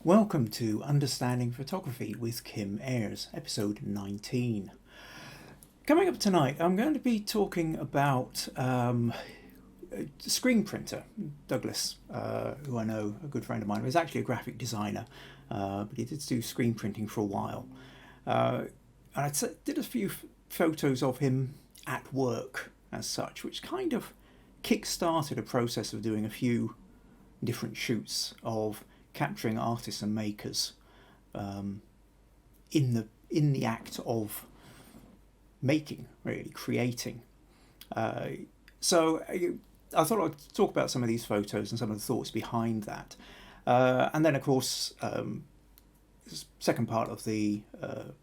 Welcome to Understanding Photography with Kim Ayres, episode 19. Coming up tonight, I'm going to be talking about a screen printer. Douglas, who I know, a good friend of mine, was actually a graphic designer, but he did do screen printing for a while. And I did a few photos of him at work as such, which kind of kick-started a process of doing a few different shoots of capturing artists and makers in the act of making, really creating. So I thought I'd talk about some of these photos and some of the thoughts behind that, and then of course, second part of the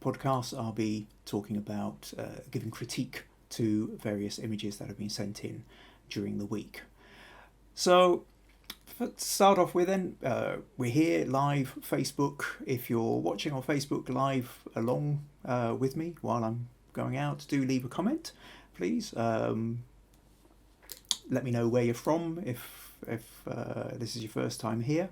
podcast, I'll be talking about giving critique to various images that have been sent in during the week. So to start off with then, we're here live Facebook. If you're watching on Facebook live along with me while I'm going out, do leave a comment, please. Let me know where you're from if this is your first time here.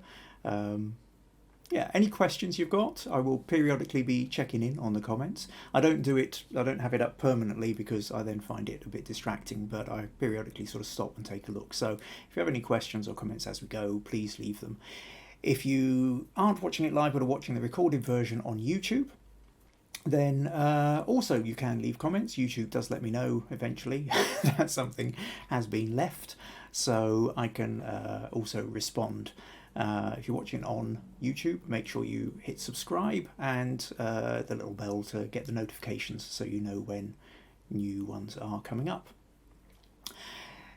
Any questions you've got, I will periodically be checking in on the comments. I don't have it up permanently because I then find it a bit distracting, but I periodically sort of stop and take a look. So if you have any questions or comments as we go, please leave them. If you aren't watching it live but are watching the recorded version on YouTube, then also you can leave comments. YouTube does let me know eventually that something has been left, so I can also respond. If you're watching on YouTube, make sure you hit subscribe and the little bell to get the notifications so you know when new ones are coming up.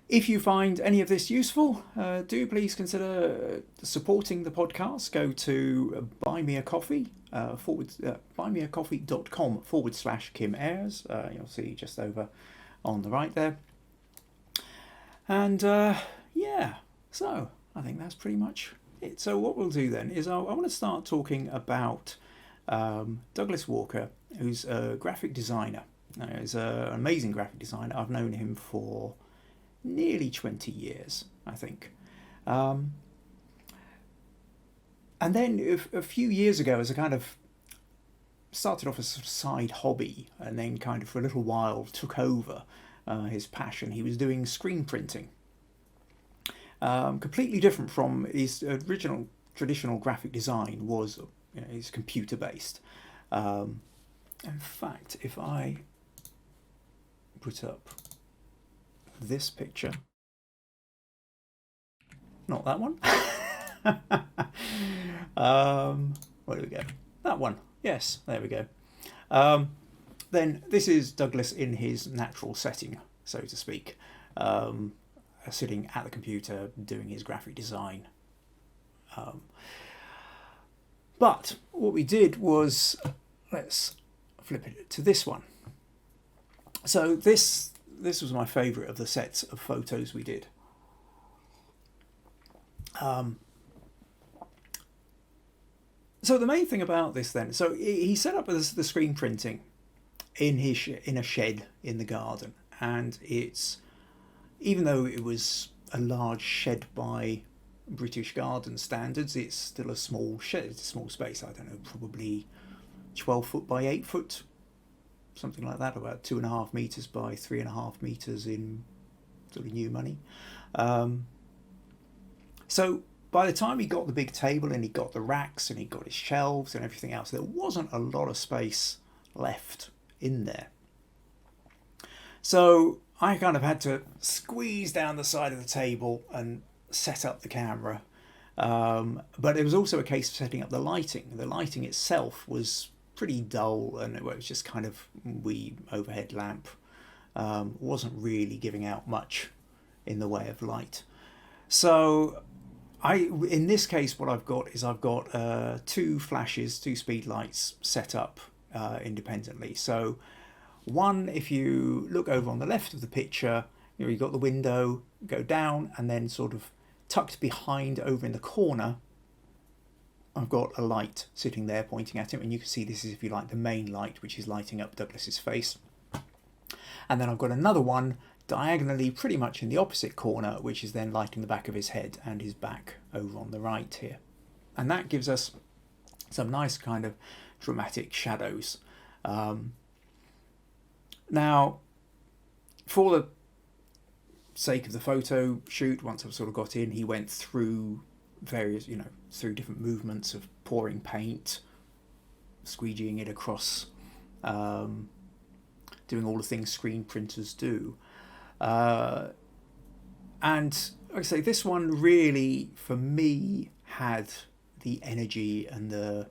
If you find any of this useful, do please consider supporting the podcast. Go to Buy Me a Coffee, buymeacoffee.com/Kim Ayres. You'll see just over on the right there. And so I think that's pretty much it. So what we'll do then is I want to start talking about Douglas Walker, who's a graphic designer. He's an amazing graphic designer. I've known him for nearly 20 years, I think. And then a few years ago, as a kind of started off as a sort of side hobby, and then kind of for a little while took over his passion. He was doing screen printing. Completely different from his original traditional graphic design was, is computer based. In fact, if I put up this picture, not that one. Where do we go? That one. Yes, there we go. Then this is Douglas in his natural setting, so to speak. Sitting at the computer doing his graphic design. But what we did was, let's flip it to this one. So this was my favourite of the sets of photos we did. So the main thing about this then, so he set up the screen printing in a shed in the garden, and it's, even though it was a large shed by British garden standards, it's still a small shed. It's a small space. I don't know, probably 12 foot by 8 foot, something like that, about 2.5 meters by 3.5 meters in sort of new money. So by the time he got the big table and he got the racks and he got his shelves and everything else, there wasn't a lot of space left in there. So I kind of had to squeeze down the side of the table and set up the camera. But it was also a case of setting up the lighting. The lighting itself was pretty dull, and it was just kind of wee overhead lamp. Wasn't really giving out much in the way of light. So in this case, what I've got is two flashes, two speed lights set up independently. So one, if you look over on the left of the picture, you've got the window, go down, and then sort of tucked behind over in the corner, I've got a light sitting there pointing at him, and you can see this is, if you like, the main light, which is lighting up Douglas's face. And then I've got another one diagonally pretty much in the opposite corner, which is then lighting the back of his head and his back over on the right here. And that gives us Some nice kind of dramatic shadows. Now, for the sake of the photo shoot, once I've sort of got in, he went through various, through different movements of pouring paint, squeegeeing it across, doing all the things screen printers do. And like I say, this one really, for me, had the energy and the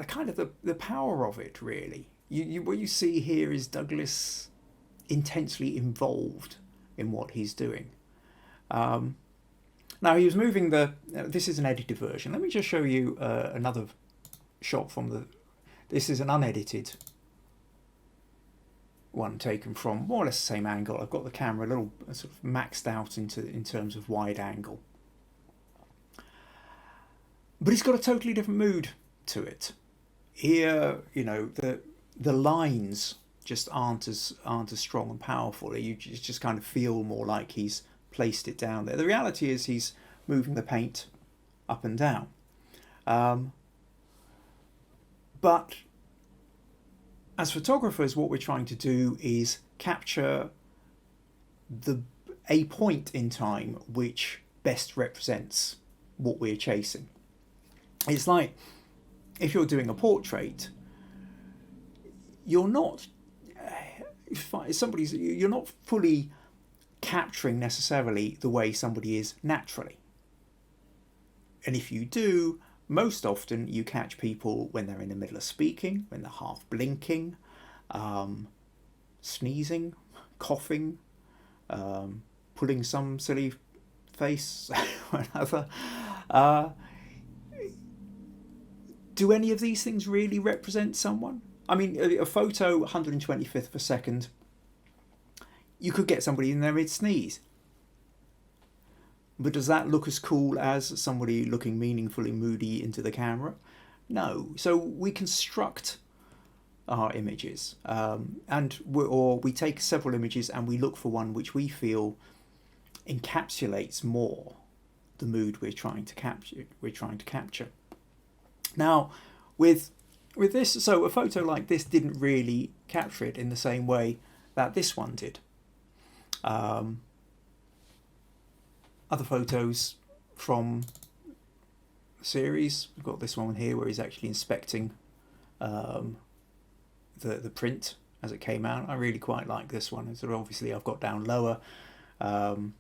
kind of the power of it, really. What you see here is Douglas intensely involved in what he's doing. Now he was moving this is an edited version. Let me just show you another shot from this is an unedited one taken from more or less the same angle. I've got the camera a little sort of maxed out in terms of wide angle. But it's got a totally different mood to it. Here, the lines just aren't as strong and powerful. You just kind of feel more like he's placed it down there. The reality is he's moving the paint up and down. But as photographers, what we're trying to do is capture a point in time which best represents what we're chasing. It's like if you're doing a portrait, you're not fully capturing necessarily the way somebody is naturally. And if you do, most often you catch people when they're in the middle of speaking, when they're half blinking, sneezing, coughing, pulling some silly face or another. Do any of these things really represent someone? I mean, a photo 125th of a second, you could get somebody in there mid-sneeze. But does that look as cool as somebody looking meaningfully moody into the camera? No. So we construct our images, or we take several images and we look for one which we feel encapsulates more the mood we're trying to capture. Now, with this, so a photo like this didn't really capture it in the same way that this one did. Other photos from the series, we've got this one here where he's actually inspecting the print as it came out. I really quite like this one. So obviously I've got down lower, and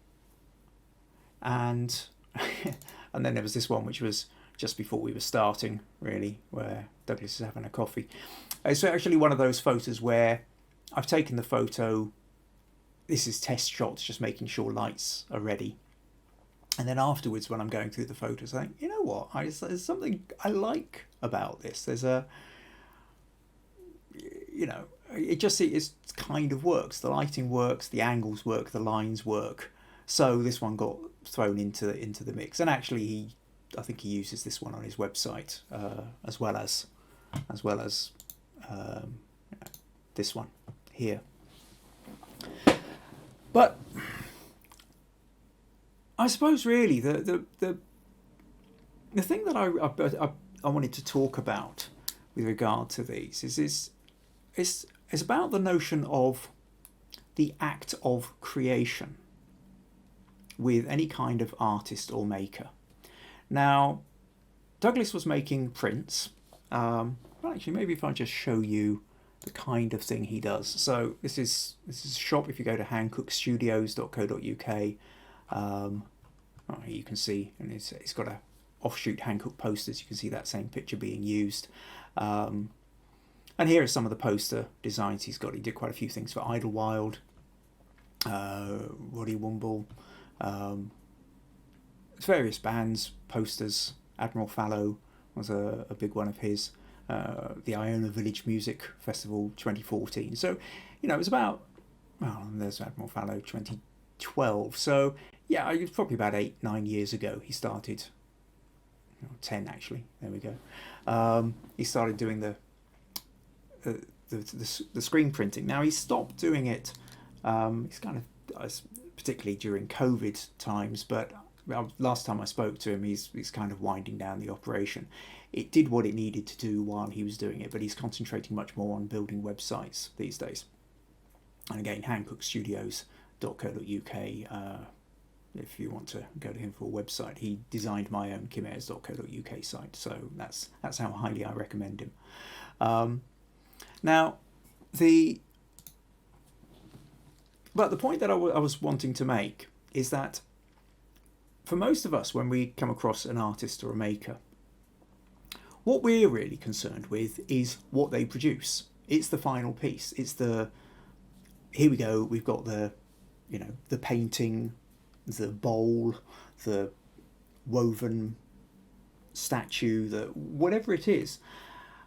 and then there was this one which was just before we were starting, really, where Douglas is having a coffee. It's actually one of those photos where I've taken the photo. This is test shots, just making sure lights are ready. And then afterwards, when I'm going through the photos, I think, you know what? There's something I like about this. There's it kind of works. The lighting works, the angles work, the lines work. So this one got thrown into the mix. And actually, I think he uses this one on his website as well as this one here. But I suppose really the thing that I wanted to talk about with regard to these is about the notion of the act of creation with any kind of artist or maker. Now, Douglas was making prints. Actually, maybe if I just show you the kind of thing he does. So this is a shop. If you go to hancockstudios.co.uk, you can see, and it's got a offshoot Hancock posters. You can see that same picture being used. And here are some of the poster designs he's got. He did quite a few things for Idlewild, Roddy Woomble, various bands, posters. Admiral Fallow was a big one of his. The Iona Village Music Festival 2014. So, it was about, there's Admiral Fallow 2012. So, yeah, it was probably about 8-9 years ago he started, 10 actually, there we go. He started doing the screen printing. Now, he stopped doing it, he's kind of, particularly during COVID times, but last time I spoke to him, he's kind of winding down the operation. It did what it needed to do while he was doing it, but he's concentrating much more on building websites these days. And again, hancockstudios.co.uk. If you want to go to him for a website, he designed my own kimayres.co.uk site, so that's how highly I recommend him. Now, the point that I was wanting to make is that for most of us, when we come across an artist or a maker, what we're really concerned with is what they produce. It's the final piece. It's the, here we go, we've got the, the painting, the bowl, the woven statue, the whatever it is.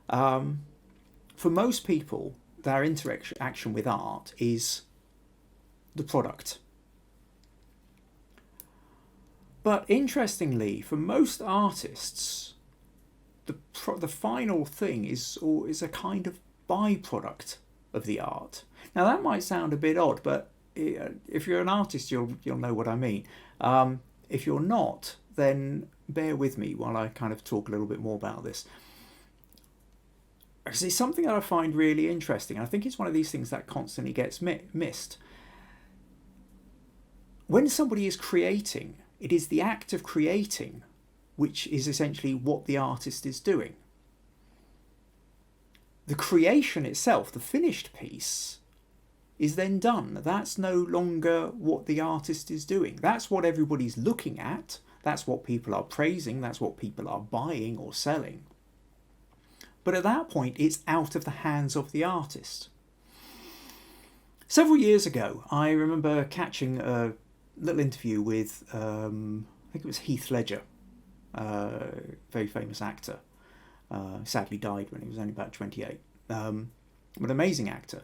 For most people, their interaction with art is the product. But interestingly, for most artists, the final thing is a kind of byproduct of the art. Now that might sound a bit odd, but if you're an artist, you'll know what I mean. If you're not, then bear with me while I kind of talk a little bit more about this. Because it's something that I find really interesting. I think it's one of these things that constantly gets missed. When somebody is creating, it is the act of creating which is essentially what the artist is doing. The creation itself, the finished piece, is then done. That's no longer what the artist is doing. That's what everybody's looking at. That's what people are praising. That's what people are buying or selling. But at that point, it's out of the hands of the artist. Several years ago, I remember catching a little interview with, I think it was Heath Ledger, very famous actor. Sadly died when he was only about 28. But an amazing actor.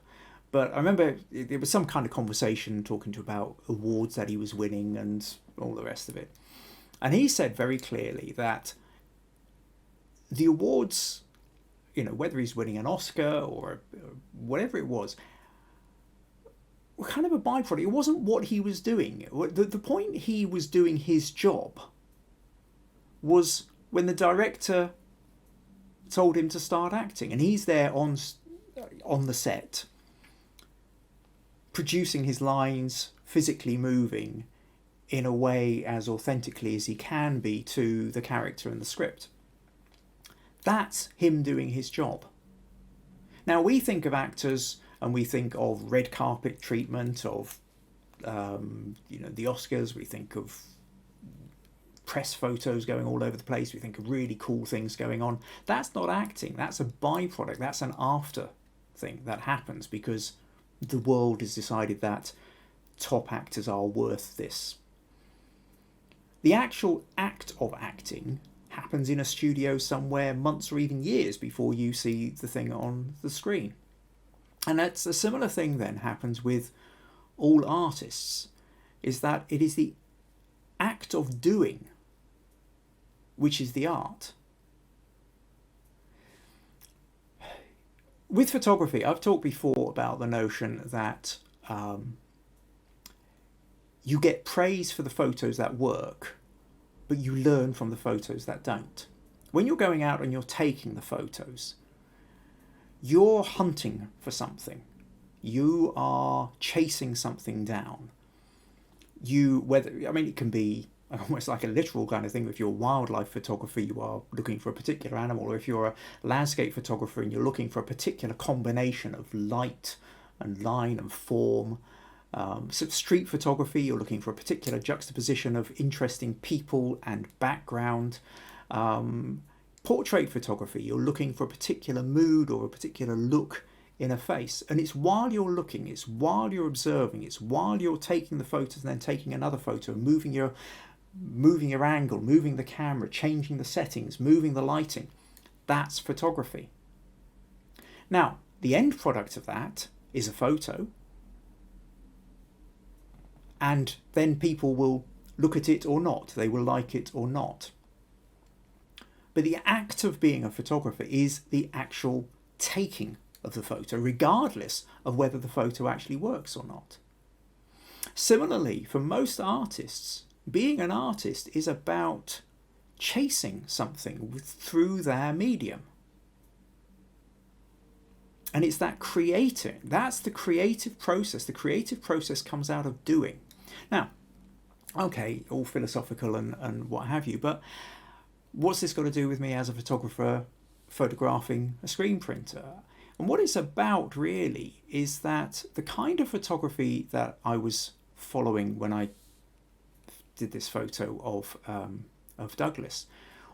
But I remember there was some kind of conversation talking to about awards that he was winning and all the rest of it. And he said very clearly that the awards, whether he's winning an Oscar or whatever it was, were kind of a byproduct. It wasn't what he was doing. The point he was doing his job was when the director told him to start acting. And he's there on the set, producing his lines, physically moving in a way as authentically as he can be to the character and the script. That's him doing his job. Now we think of actors and we think of red carpet treatment, of the Oscars. We think of press photos going all over the place. We think of really cool things going on. That's not acting. That's a byproduct. That's an after thing that happens because the world has decided that top actors are worth this. The actual act of acting happens in a studio somewhere months or even years before you see the thing on the screen. And that's a similar thing then happens with all artists, is that it is the act of doing which is the art. With photography, I've talked before about the notion that you get praise for the photos that work, but you learn from the photos that don't. When you're going out and you're taking the photos, you're hunting for something. You are chasing something down. It can be almost like a literal kind of thing. If you're wildlife photographer, you are looking for a particular animal, or if you're a landscape photographer and you're looking for a particular combination of light and line and form. Street photography, you're looking for a particular juxtaposition of interesting people and background. Portrait photography, you're looking for a particular mood or a particular look in a face. And it's while you're looking, it's while you're observing, it's while you're taking the photos and then taking another photo and moving your angle, moving the camera, changing the settings, moving the lighting. That's photography. Now, the end product of that is a photo. And then people will look at it or not. They will like it or not. But the act of being a photographer is the actual taking of the photo, regardless of whether the photo actually works or not. Similarly, for most artists, being an artist is about chasing something through their medium. And it's that creating, that's the creative process. The creative process comes out of doing. Now, okay, all philosophical and what have you, but what's this got to do with me as a photographer photographing a screen printer? And what it's about really is that the kind of photography that I was following when I did this photo of Douglas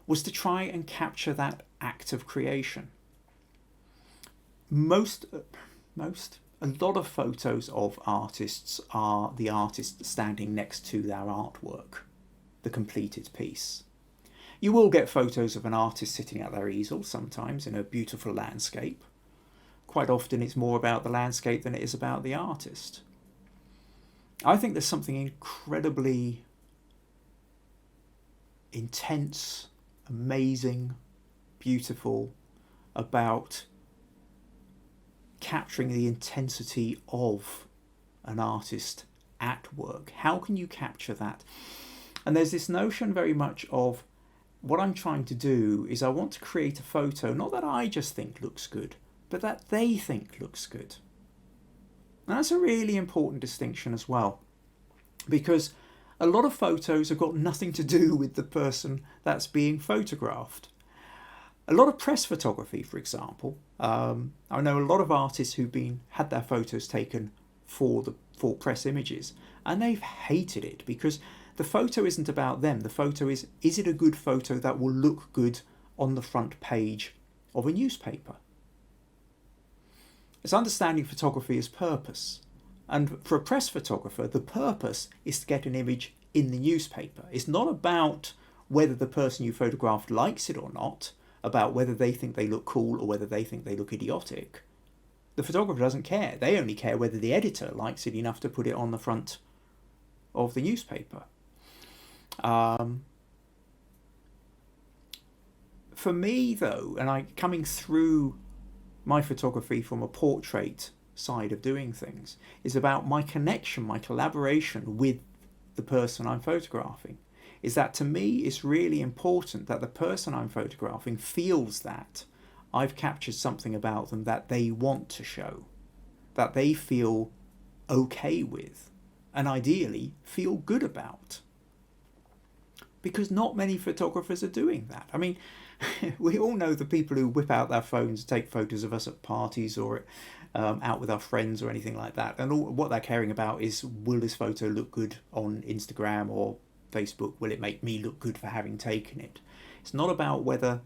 was to try and capture that act of creation. A lot of photos of artists are the artist standing next to their artwork, the completed piece. You will get photos of an artist sitting at their easel sometimes in a beautiful landscape. Quite often it's more about the landscape than it is about the artist. I think there's something incredibly intense, amazing, beautiful about capturing the intensity of an artist at work. How can you capture that? And there's this notion very much of what I'm trying to do is I want to create a photo, not that I just think looks good, but that they think looks good. And that's a really important distinction as well, because a lot of photos have got nothing to do with the person that's being photographed. A lot of press photography, for example, I know a lot of artists who've had their photos taken for press images, and they've hated it because the photo isn't about them. The photo is it a good photo that will look good on the front page of a newspaper? It's understanding photography as purpose. And for a press photographer, the purpose is to get an image in the newspaper. It's not about whether the person you photographed likes it or not, about whether they think they look cool or whether they think they look idiotic. The photographer doesn't care. They only care whether the editor likes it enough to put it on the front of the newspaper. For me, though, and coming through my photography from a portrait side of doing things, is about my connection, my collaboration with the person I'm photographing. Is that to me it's really important that the person I'm photographing feels that I've captured something about them that they want to show, that they feel okay with, and ideally feel good about. Because not many photographers are doing that. I mean, we all know the people who whip out their phones to take photos of us at parties or out with our friends or anything like that. And what they're caring about is, will this photo look good on Instagram or Facebook? Will it make me look good for having taken it? It's not about whether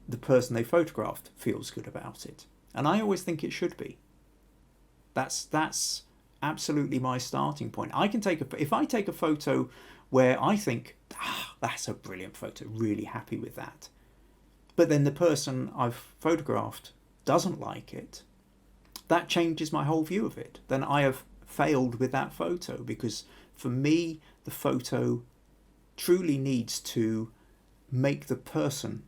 the person they photographed feels good about it. And I always think it should be. That's absolutely my starting point. If I take a photo where I think, that's a brilliant photo, really happy with that, but then the person I've photographed doesn't like it, that changes my whole view of it. Then I have failed with that photo, because for me, the photo truly needs to make the person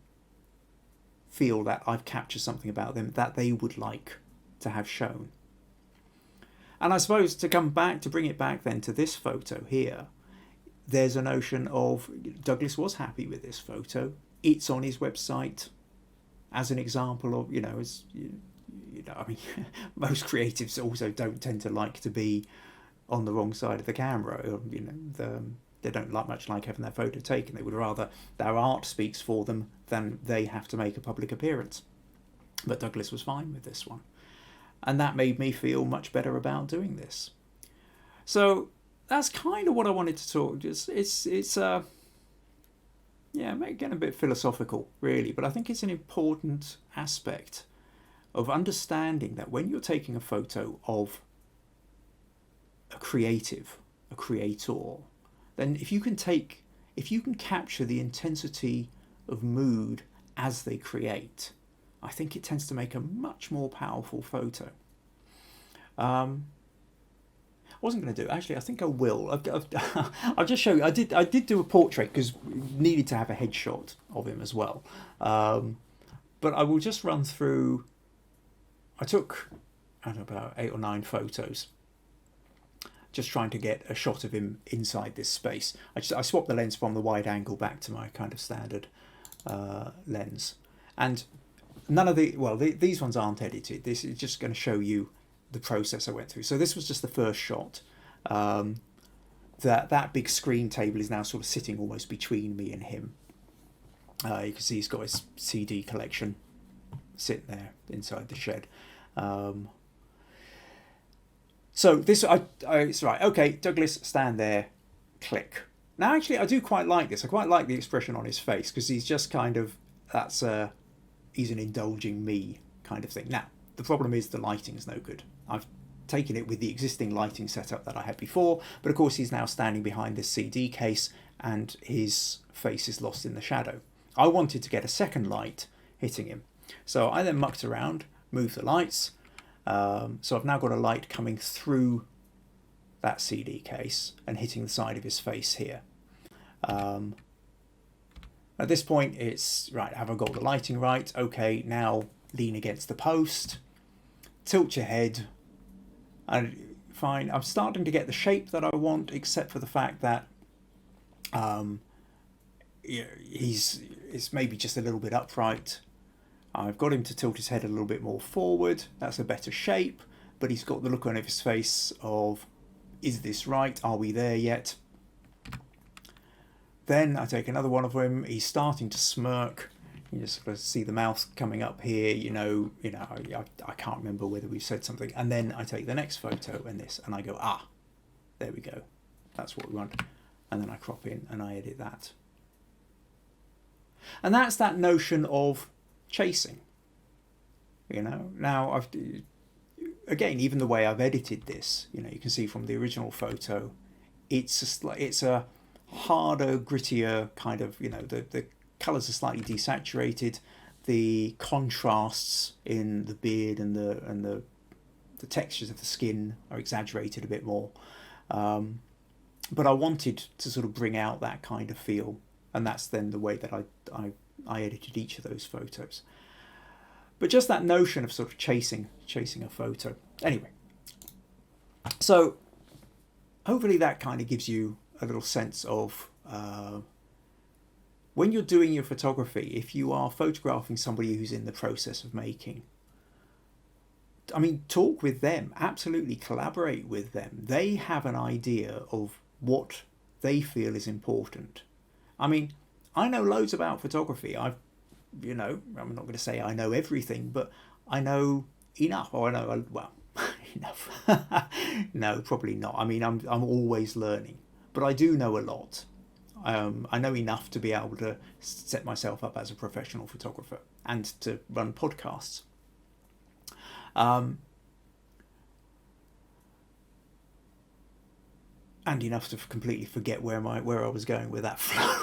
feel that I've captured something about them that they would like to have shown. And I suppose to bring it back then to this photo here, there's a notion of Douglas was happy with this photo. It's on his website as an example of, I mean, most creatives also don't tend to like to be on the wrong side of the camera. They don't much like having their photo taken. They would rather their art speaks for them than they have to make a public appearance. But Douglas was fine with this one. And that made me feel much better about doing this. So that's kind of what I wanted to talk. Getting a bit philosophical, really. But I think it's an important aspect of understanding that when you're taking a photo of a creator, then if you can capture the intensity of mood as they create, I think it tends to make a much more powerful photo. I wasn't going to do it. Actually, I think I will. I'll just show you. I did do a portrait because needed to have a headshot of him as well. But I will just run through. I took, about 8 or 9 photos. just trying to get a shot of him inside this space. I swapped the lens from the wide angle back to my kind of standard lens. And none of these ones aren't edited. This is just going to show you the process I went through. So this was just the first shot. That big screen table is now sort of sitting almost between me and him. You can see he's got his CD collection sitting there inside the shed. So this, it's right. Okay, Douglas, stand there, click. Now, actually, I do quite like this. I quite like the expression on his face, because he's just kind of, he's an indulging me kind of thing. Now, the problem is the lighting's no good. I've taken it with the existing lighting setup that I had before, but of course he's now standing behind this CD case and his face is lost in the shadow. I wanted to get a second light hitting him. So I then mucked around, moved the lights. So I've now got a light coming through that CD case and hitting the side of his face here. At this point it's, right, have I got the lighting right? Okay, now lean against the post, tilt your head, and fine. I'm starting to get the shape that I want, except for the fact that it's maybe just a little bit upright. I've got him to tilt his head a little bit more forward. That's a better shape, but he's got the look on his face of, is this right? Are we there yet? Then I take another one of him. He's starting to smirk. You just see the mouth coming up here. I can't remember whether we've said something. And then I take the next photo and this, and I go, there we go. That's what we want. And then I crop in and I edit that. And that's that notion of chasing. Now again, even the way I've edited this, you can see from the original photo, it's a harder, grittier kind of, the colours are slightly desaturated, the contrasts in the beard and the textures of the skin are exaggerated a bit more, but I wanted to sort of bring out that kind of feel, and that's then the way that I edited each of those photos. But just that notion of sort of chasing a photo. Anyway, so hopefully that kind of gives you a little sense of when you're doing your photography, if you are photographing somebody who's in the process of making, I mean, talk with them, absolutely collaborate with them. They have an idea of what they feel is important. I mean, I know loads about photography. I'm not going to say I know everything, but I know enough. Or enough. No, probably not. I mean, I'm always learning, but I do know a lot. I know enough to be able to set myself up as a professional photographer and to run podcasts. And enough to completely forget where I was going with that flow.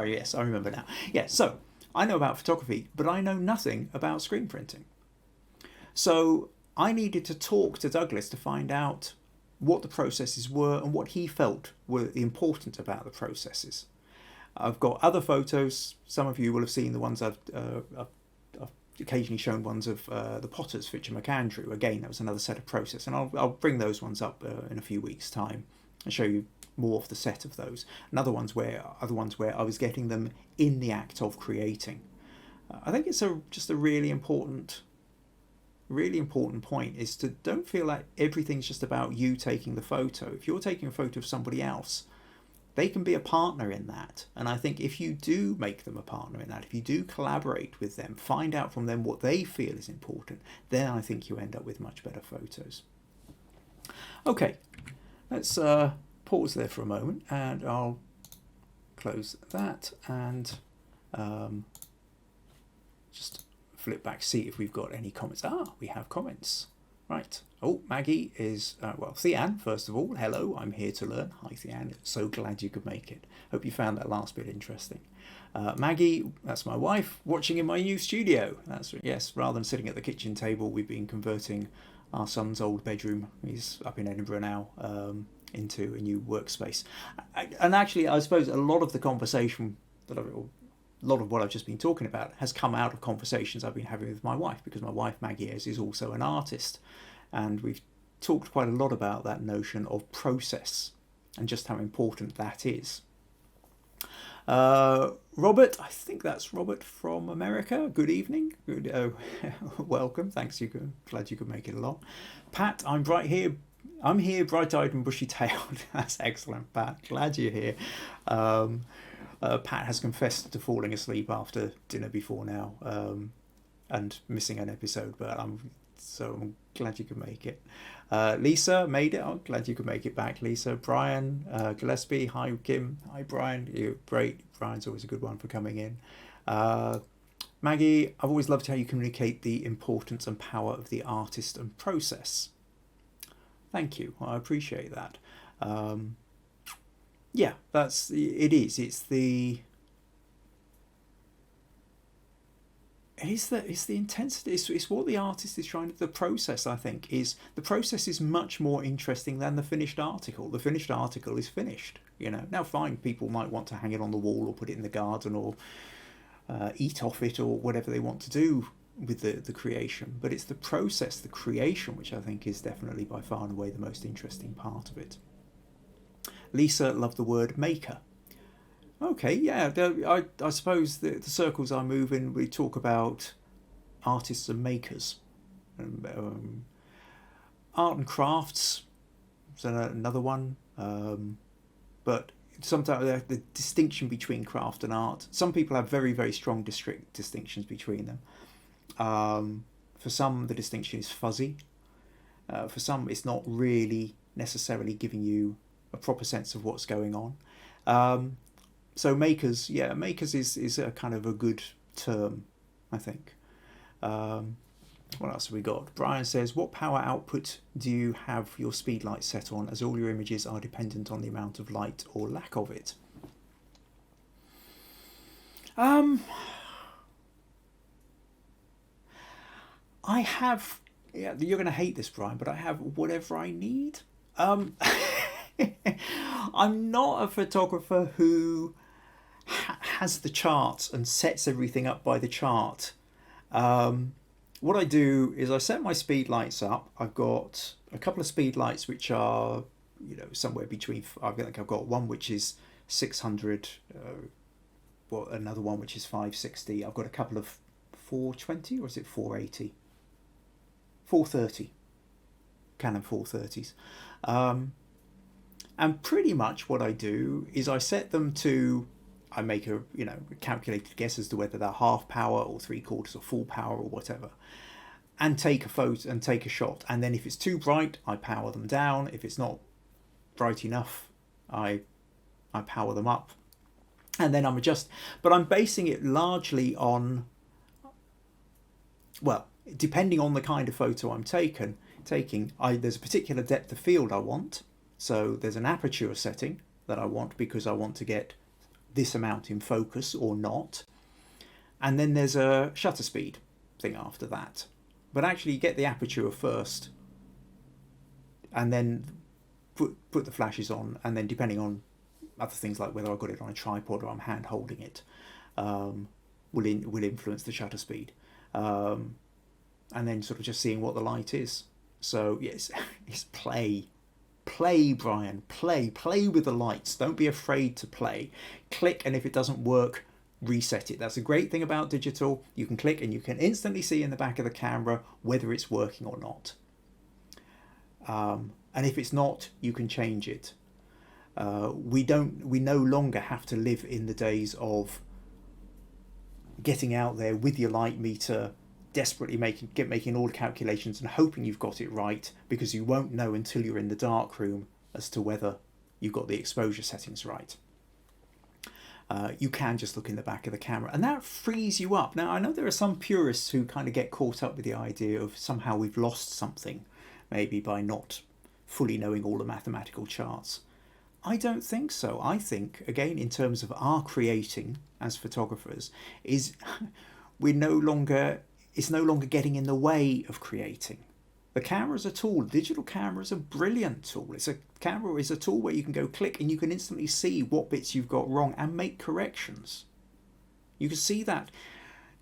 Yes, I remember now. Yeah, so I know about photography, but I know nothing about screen printing. So I needed to talk to Douglas to find out what the processes were and what he felt were important about the processes. I've got other photos. Some of you will have seen the ones I've occasionally shown ones of the potters, Fitch and McAndrew. Again, that was another set of process, and I'll bring those ones up in a few weeks' time and show you more of the set of those. And other ones where I was getting them in the act of creating. I think it's just a really important point is to don't feel like everything's just about you taking the photo. If you're taking a photo of somebody else, they can be a partner in that. And I think if you do make them a partner in that, if you do collaborate with them, find out from them what they feel is important, then I think you end up with much better photos. Okay, let's pause there for a moment and I'll close that and just flip back, see if we've got any comments. We have comments. Right. Oh, Maggie is, Thean, first of all, hello, I'm here to learn. Hi, Thean, so glad you could make it. Hope you found that last bit interesting. Maggie, that's my wife, watching in my new studio. Yes, rather than sitting at the kitchen table, we've been converting our son's old bedroom, he's up in Edinburgh now, into a new workspace. And actually, I suppose a lot of the conversation a lot of what I've just been talking about has come out of conversations I've been having with my wife, because my wife, Maggie Ayres, is also an artist. And we've talked quite a lot about that notion of process and just how important that is. Robert, I think that's Robert from America. Good evening. Good, welcome. Thanks. Glad you could make it along. Pat, I'm here, bright-eyed and bushy-tailed. That's excellent, Pat. Glad you're here. Pat has confessed to falling asleep after dinner before now, and missing an episode. But I'm glad you could make it. Lisa made it. I'm glad you could make it back, Lisa. Brian Gillespie. Hi, Kim. Hi, Brian. You're great. Brian's always a good one for coming in. Maggie, I've always loved how you communicate the importance and power of the artist and process. Thank you. I appreciate that. Yeah, it is. It's the intensity. It's what the artist is trying to. The process, I think, is much more interesting than the finished article. The finished article is finished. Now fine, people might want to hang it on the wall or put it in the garden or eat off it or whatever they want to do with the creation. But it's the process, the creation, which I think is definitely by far and away the most interesting part of it. Lisa loved the word maker. Okay, yeah, I suppose the circles I move in, we talk about artists and makers. Art and crafts is another one. But sometimes the distinction between craft and art, some people have very, very strong distinctions between them. For some, the distinction is fuzzy. For some, it's not really necessarily giving you a proper sense of what's going on. So makers is a kind of a good term, I think. What else have we got? Brian says, what power output do you have your speed light set on, as all your images are dependent on the amount of light or lack of it? I have, yeah, you're going to hate this, Brian, but I have whatever I need. I'm not a photographer who has the charts and sets everything up by the chart. What I do is I set my speed lights up. I've got a couple of speed lights which are, somewhere between. I think I've got one which is 600, another one which is 560. I've got a couple of 420, or is it 480? 430. Canon 430s. And pretty much what I do is I set them to. I make a calculated guess as to whether they're half power or 3/4 or full power or whatever, and take a photo and take a shot. And then if it's too bright, I power them down. If it's not bright enough, I power them up, and then I'm But I'm basing it largely on, well, depending on the kind of photo I'm taking. There's a particular depth of field I want, so there's an aperture setting that I want because I want to get this amount in focus or not, and then there's a shutter speed thing after that. But actually, you get the aperture first, and then put the flashes on, and then depending on other things like whether I've got it on a tripod or I'm hand holding it, will influence the shutter speed, and then sort of just seeing what the light is. So yes, it's play, Brian, play with the lights. Don't be afraid to play. Click, and if it doesn't work, reset it. That's a great thing about digital. You can click and you can instantly see in the back of the camera whether it's working or not. And if it's not, you can change it. We no longer have to live in the days of getting out there with your light meter, desperately making all the calculations and hoping you've got it right, because you won't know until you're in the dark room as to whether you've got the exposure settings right. You can just look in the back of the camera, and that frees you up. Now, I know there are some purists who kind of get caught up with the idea of somehow we've lost something, maybe by not fully knowing all the mathematical charts. I don't think so. I think, again, in terms of our creating as photographers, is it's no longer getting in the way of creating. The camera is a tool. Digital camera is a brilliant tool. Camera is a tool where you can go click and you can instantly see what bits you've got wrong and make corrections. You can see that.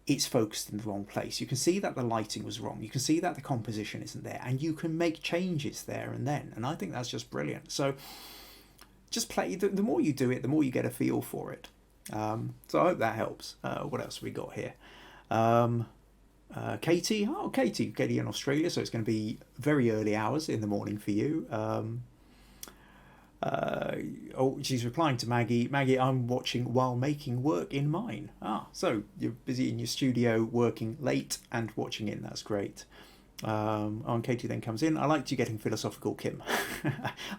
it's focused in the wrong place. You can see that the lighting was wrong. You can see that the composition isn't there, and you can make changes there and then. And I think that's just brilliant. So just play. The more you do it, the more you get a feel for it. So I hope that helps. What else have we got here? Katie. Oh, Katie in Australia, so it's going to be very early hours in the morning for you. She's replying to Maggie. Maggie, I'm watching while making work in mine. So you're busy in your studio working late and watching in. That's great. And Katie then comes in. I liked you getting philosophical, Kim.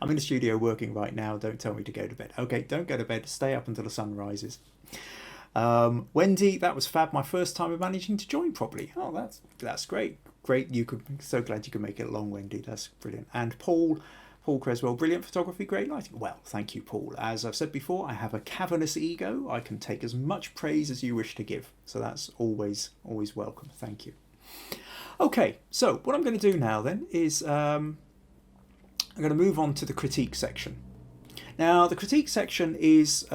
I'm in the studio working right now. Don't tell me to go to bed. Okay, don't go to bed. Stay up until the sun rises. Wendy, that was fab. My first time of managing to join properly. Oh, that's great. Great. So glad you could make it along, Wendy. That's brilliant. And Paul Creswell, brilliant photography, great lighting. Well, thank you, Paul. As I've said before, I have a cavernous ego. I can take as much praise as you wish to give. So that's always welcome. Thank you. Okay, so what I'm going to do now then is I'm going to move on to the critique section. Now, the critique section is,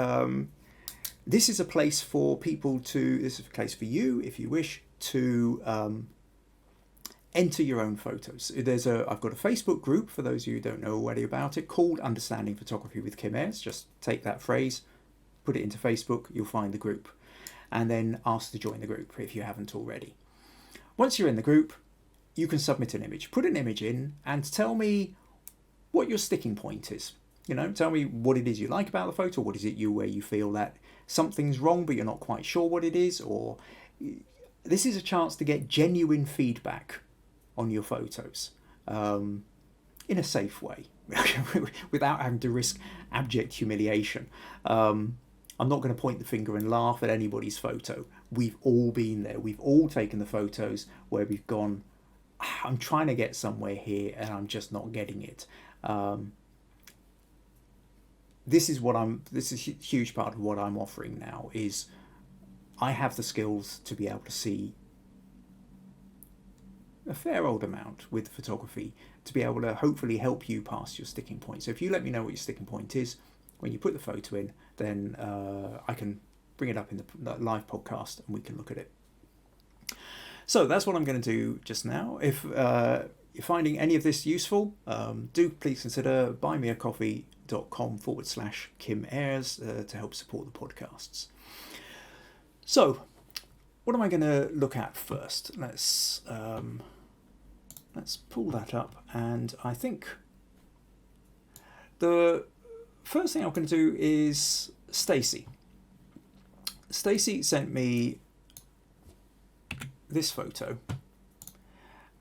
this is a place for people to, this is a place for you, if you wish, to enter your own photos. I've got a Facebook group, for those of you who don't know already about it, called Understanding Photography with Kim Ayres. Just take that phrase, put it into Facebook, you'll find the group, and then ask to join the group if you haven't already. Once you're in the group, you can submit an image. Put an image in and tell me what your sticking point is. Tell me what it is you like about the photo. What is it where you feel that something's wrong but you're not quite sure what it is? Or this is a chance to get genuine feedback on your photos in a safe way without having to risk abject humiliation. I'm not going to point the finger and laugh at anybody's photo. We've all been there. We've all taken the photos where we've gone, I'm trying to get somewhere here and I'm just not getting it. This is a huge part of what I'm offering now, is I have the skills to be able to see a fair old amount with photography to be able to hopefully help you past your sticking point. So if you let me know what your sticking point is when you put the photo in, then I can bring it up in the live podcast and we can look at it. So that's what I'm going to do just now. If you're finding any of this useful, do please consider buymeacoffee.com/Kim Ayres to help support the podcasts. So what am I going to look at first? Let's pull that up, and I think the first thing I'm going to do is Stacy. Stacy sent me this photo,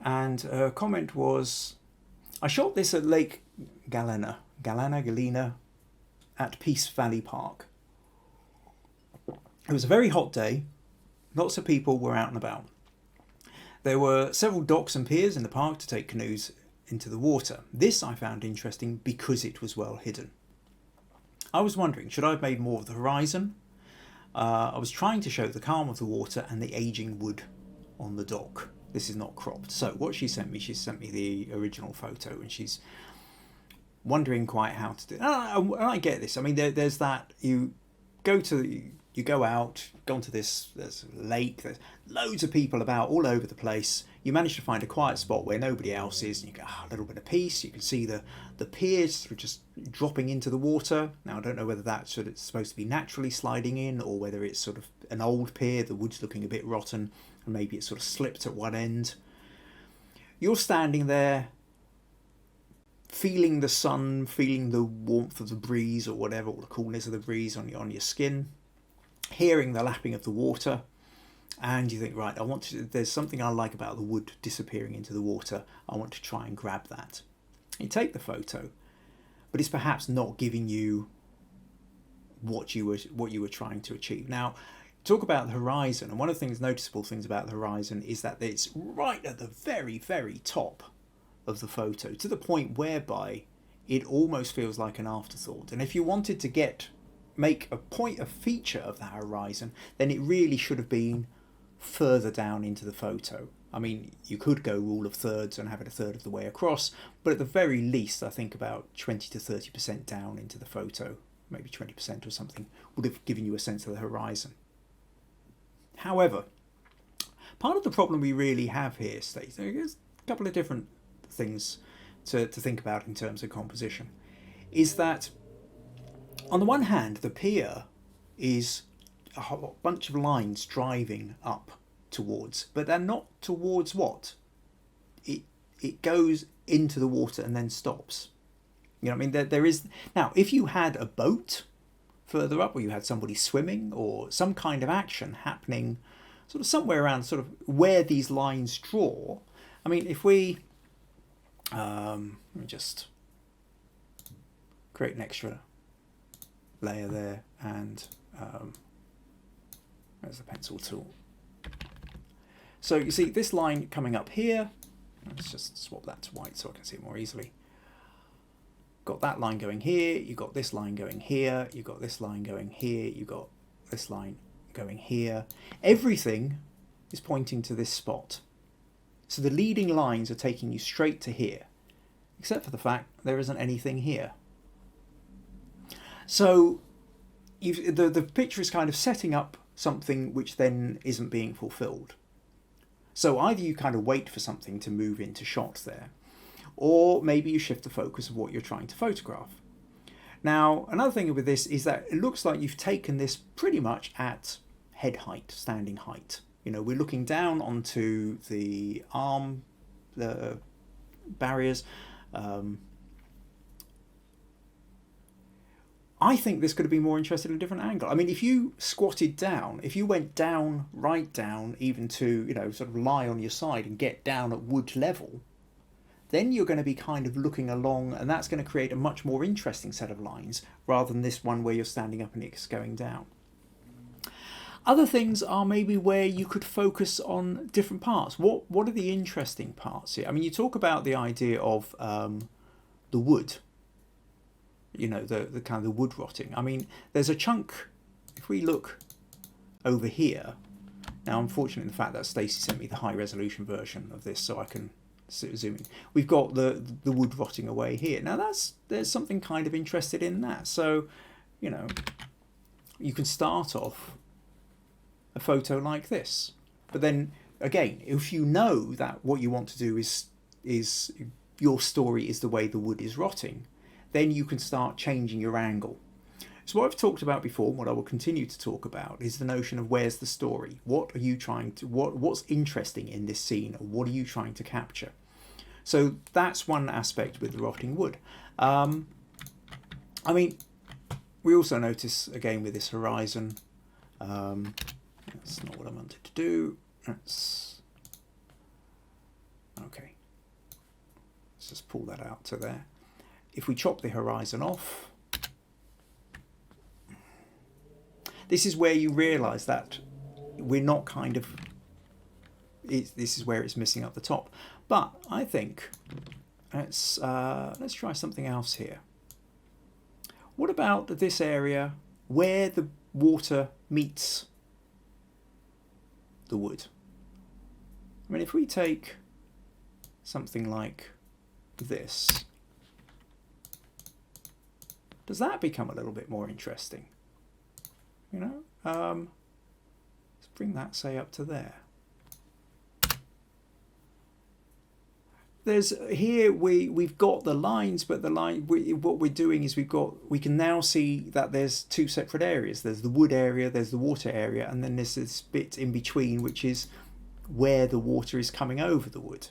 and her comment was, I shot this at Lake Galena at Peace Valley Park. It was a very hot day. Lots of people were out and about. There were several docks and piers in the park to take canoes into the water. This I found interesting because it was well hidden. I was wondering, should I have made more of the horizon? I was trying to show the calm of the water and the aging wood on the dock. This is not cropped. So what she sent me the original photo, and she's wondering quite how to do it. And I get this. I mean, there's that, you go out, go onto there's a lake, there's loads of people about all over the place. You manage to find a quiet spot where nobody else is, and you go, a little bit of peace. You can see the piers sort of just dropping into the water. Now, I don't know whether that's sort of supposed to be naturally sliding in, or whether it's sort of an old pier, the wood's looking a bit rotten, and maybe it's sort of slipped at one end. You're standing there, feeling the sun, feeling the warmth of the breeze or whatever, or the coolness of the breeze on your skin, hearing the lapping of the water, and you think, right, there's something I like about the wood disappearing into the water. I want to try and grab that. You take the photo, but it's perhaps not giving you what you were trying to achieve. Now, talk about the horizon, and one of the noticeable things about the horizon is that it's right at the very, very top of the photo, to the point whereby it almost feels like an afterthought. And if you wanted to make a feature of that horizon, then it really should have been further down into the photo. I mean, you could go rule of thirds and have it a third of the way across, but at the very least, I think about 20 to 30% down into the photo, maybe 20% or something, would have given you a sense of the horizon. However, Part of the problem we really have here, Stacey, there's a couple of different things to think about in terms of composition, is that on the one hand, the pier is a whole bunch of lines driving up towards, but they're not towards what? It goes into the water and then stops. You know what I mean? There is now, if you had a boat further up, or you had somebody swimming, or some kind of action happening sort of somewhere around sort of where these lines draw. I mean, if we let me just create an extra layer there, and there's the pencil tool. So you see this line coming up here. Let's just swap that to white so I can see it more easily. Got that line going here, you got this line going here, you got this line going here, you got this line going here. Everything is pointing to this spot. So the leading lines are taking you straight to here, except for the fact there isn't anything here. So the picture is kind of setting up something which then isn't being fulfilled. So either you kind of wait for something to move into shot there, or maybe you shift the focus of what you're trying to photograph. Now, another thing with this is that it looks like you've taken this pretty much at head height, standing height. You know, we're looking down onto the arm, the barriers. I think this could have been more interested in a different angle. I mean, if you squatted down, if you went down, right down, even to, you know, sort of lie on your side and get down at wood level, then you're going to be kind of looking along, and that's going to create a much more interesting set of lines rather than this one where you're standing up and it's going down. Other things are maybe where you could focus on different parts. What are the interesting parts here? I mean, you talk about the idea of the wood. You know, the kind of the wood rotting. I mean, there's a chunk, if we look over here, now unfortunately the fact that Stacey sent me the high resolution version of this so I can zoom in, we've got the wood rotting away here. Now there's something kind of interested in that. So, you know, you can start off a photo like this, but then again, if you know that what you want to do is your story is the way the wood is rotting, then you can start changing your angle. So what I've talked about before, what I will continue to talk about, is the notion of where's the story? What are you trying to, what's interesting in this scene? Or what are you trying to capture? So that's one aspect with the rotting wood. I mean, we also notice again with this horizon, that's not what I wanted to do. That's okay. Let's just pull that out to there. If we chop the horizon off, this is where you realise that we're not kind of, this is where it's missing up the top. But I think let's try something else here. What about this area where the water meets the wood? I mean, if we take something like this, does that become a little bit more interesting? You know, let's bring that, say, up to there. There's here we've got the lines, but the line what we're doing is we can now see that there's two separate areas. There's the wood area, there's the water area, and then there's this bit in between, which is where the water is coming over the wood.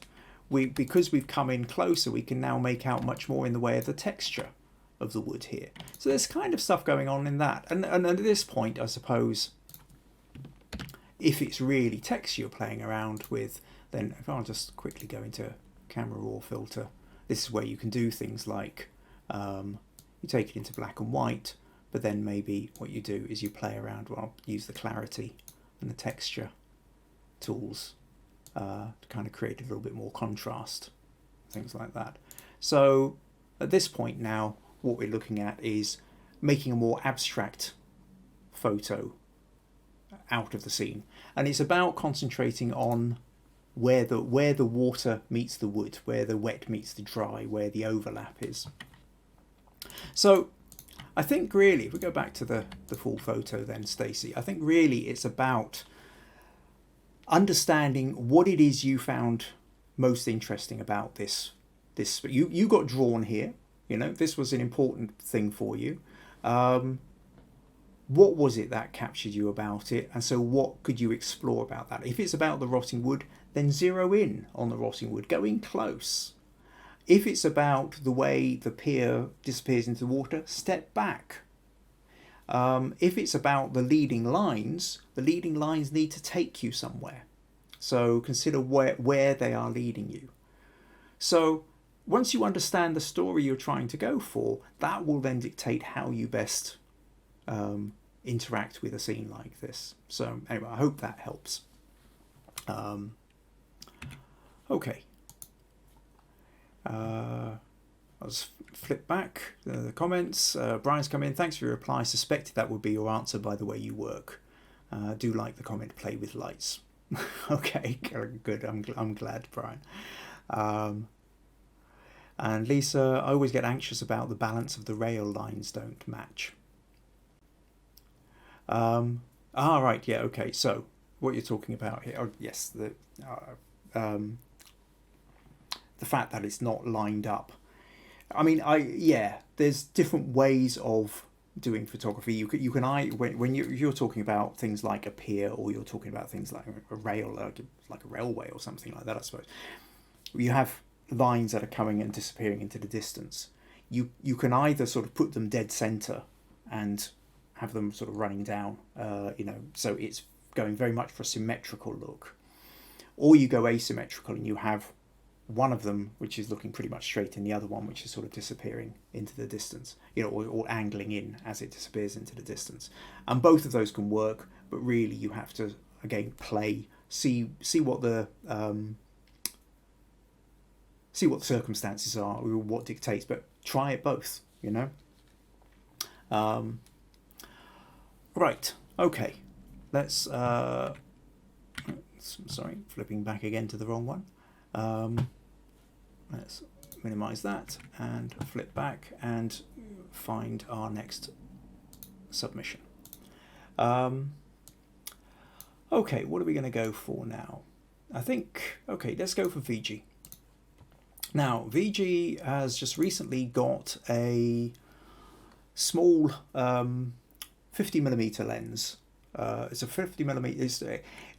Because we've come in closer, we can now make out much more in the way of the texture of the wood here. So there's kind of stuff going on in that. And at this point, I suppose, if it's really text you're playing around with, then if I'll just quickly go into camera raw filter, this is where you can do things like you take it into black and white, but then maybe what you do is you play around, well, use the clarity and the texture tools to kind of create a little bit more contrast, things like that. So at this point now, what we're looking at is making a more abstract photo out of the scene, and it's about concentrating on where the water meets the wood, where the wet meets the dry, where the overlap is. So I think really, if we go back to the full photo then, Stacey, I think really it's about understanding what it is you found most interesting about this. You got drawn here. You know, this was an important thing for you. What was it that captured you about it? And so what could you explore about that? If it's about the rotting wood, then zero in on the rotting wood. Go in close. If it's about the way the pier disappears into the water, step back. If it's about the leading lines need to take you somewhere. So consider where they are leading you. So once you understand the story you're trying to go for, that will then dictate how you best interact with a scene like this. So anyway, I hope that helps. Okay. I'll just flip back the comments. Brian's come in. Thanks for your reply. Suspected that would be your answer by the way you work. Do like the comment, play with lights. Okay, good. I'm glad, Brian. And Lisa, I always get anxious about the balance of the rail lines don't match. Right, yeah, okay. So what you're talking about here? Oh, yes, the fact that it's not lined up. I mean, there's different ways of doing photography. You can when you're talking about things like a pier, or you're talking about things like a rail, like a railway or something like that, I suppose. You have lines that are coming and disappearing into the distance. You can either sort of put them dead center and have them sort of running down, so it's going very much for a symmetrical look, or you go asymmetrical and you have one of them which is looking pretty much straight and the other one which is sort of disappearing into the distance, or angling in as it disappears into the distance. And both of those can work, but really you have to again play, see what the circumstances are, or what dictates, but try it both, Right, okay, let's sorry, flipping back again to the wrong one. Let's minimize that and flip back and find our next submission. Okay, what are we going to go for now? I think, okay, let's go for VG. Now, VG has just recently got a small 50mm lens. It's a 50mm. It's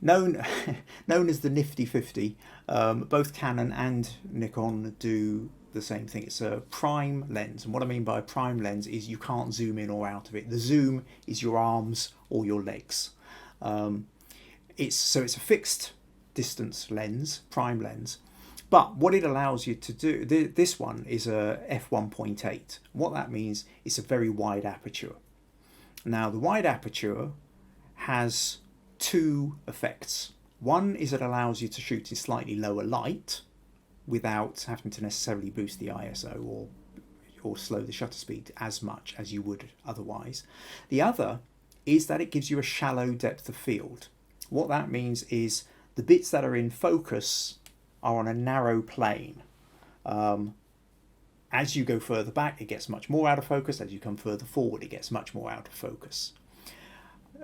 known as the Nifty 50. Both Canon and Nikon do the same thing. It's a prime lens, and what I mean by a prime lens is you can't zoom in or out of it. The zoom is your arms or your legs. It's a fixed distance lens, prime lens. But what it allows you to do, this one is a f1.8. What that means, it's a very wide aperture. Now, the wide aperture has two effects. One is it allows you to shoot in slightly lower light without having to necessarily boost the ISO or slow the shutter speed as much as you would otherwise. The other is that it gives you a shallow depth of field. What that means is the bits that are in focus are on a narrow plane. As you go further back, it gets much more out of focus. As you come further forward, it gets much more out of focus.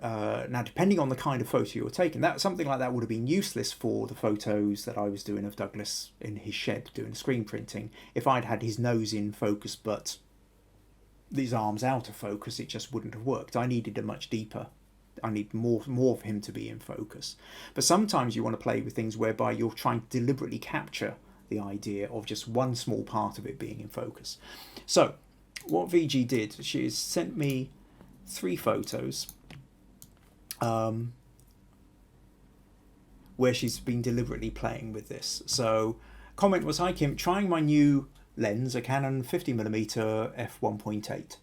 Now, depending on the kind of photo you're taking, something like that would have been useless for the photos that I was doing of Douglas in his shed doing screen printing. If I'd had his nose in focus but these arms out of focus, it just wouldn't have worked. I needed a much deeper. I need more of him to be in focus. But sometimes you want to play with things whereby you're trying to deliberately capture the idea of just one small part of it being in focus. So what VG did, she has sent me 3 photos where she's been deliberately playing with this. So comment was, "Hi Kim, trying my new lens, a Canon 50mm f1.8.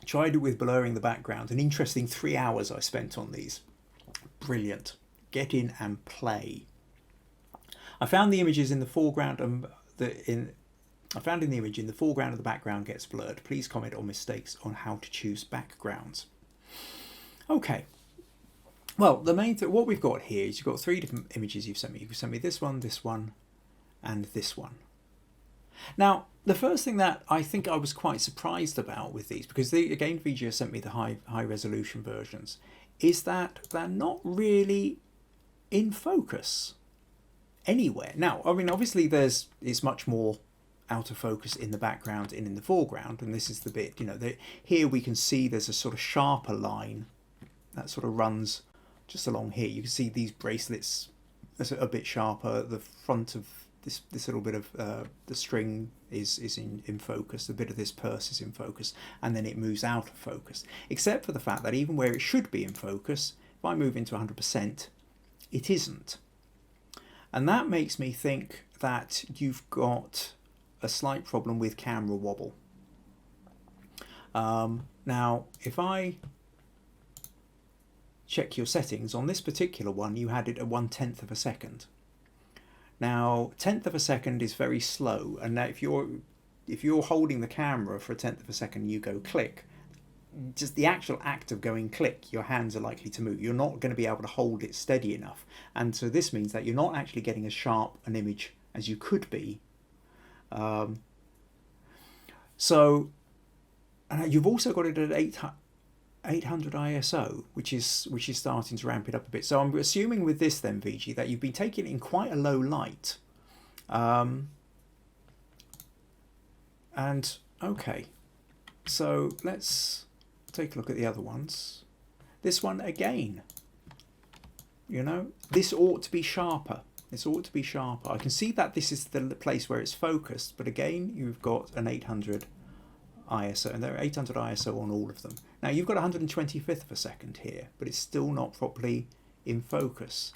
Tried it with blurring the background. An interesting 3 hours I spent on these. Brilliant. Get in and play. I found the images in the foreground I found in the image in the foreground of the background gets blurred. Please comment on mistakes on how to choose backgrounds." Okay. Well, the main thing, what we've got here is you've got 3 different images you've sent me. You've sent me this one, and this one. Now, the first thing that I think I was quite surprised about with these, because again, VG sent me the high resolution versions, is that they're not really in focus anywhere. Now, I mean, obviously it's much more out of focus in the background and in the foreground, and this is the bit, here we can see there's a sort of sharper line that sort of runs just along here. You can see these bracelets are a bit sharper. The front of this little bit of the string is in focus. A bit of this purse is in focus, and then it moves out of focus. Except for the fact that even where it should be in focus, if I move into 100%, it isn't. And that makes me think that you've got a slight problem with camera wobble. Now, if I check your settings, on this particular one you had it at 1/10 of a second. Now, 1/10 of a second is very slow, and now if you're holding the camera for 1/10 of a second, you go click, just the actual act of going click, your hands are likely to move. You're not going to be able to hold it steady enough, and so this means that you're not actually getting as sharp an image as you could be. So you've also got it at 800 ISO, which is starting to ramp it up a bit. So I'm assuming with this then, VG, that you've been taking it in quite a low light. And okay, so let's take a look at the other ones. This one again, this ought to be sharper. This ought to be sharper. I can see that this is the place where it's focused, but again, you've got an 800 ISO, and there are 800 ISO on all of them. Now you've got 125th of a second here, but it's still not properly in focus.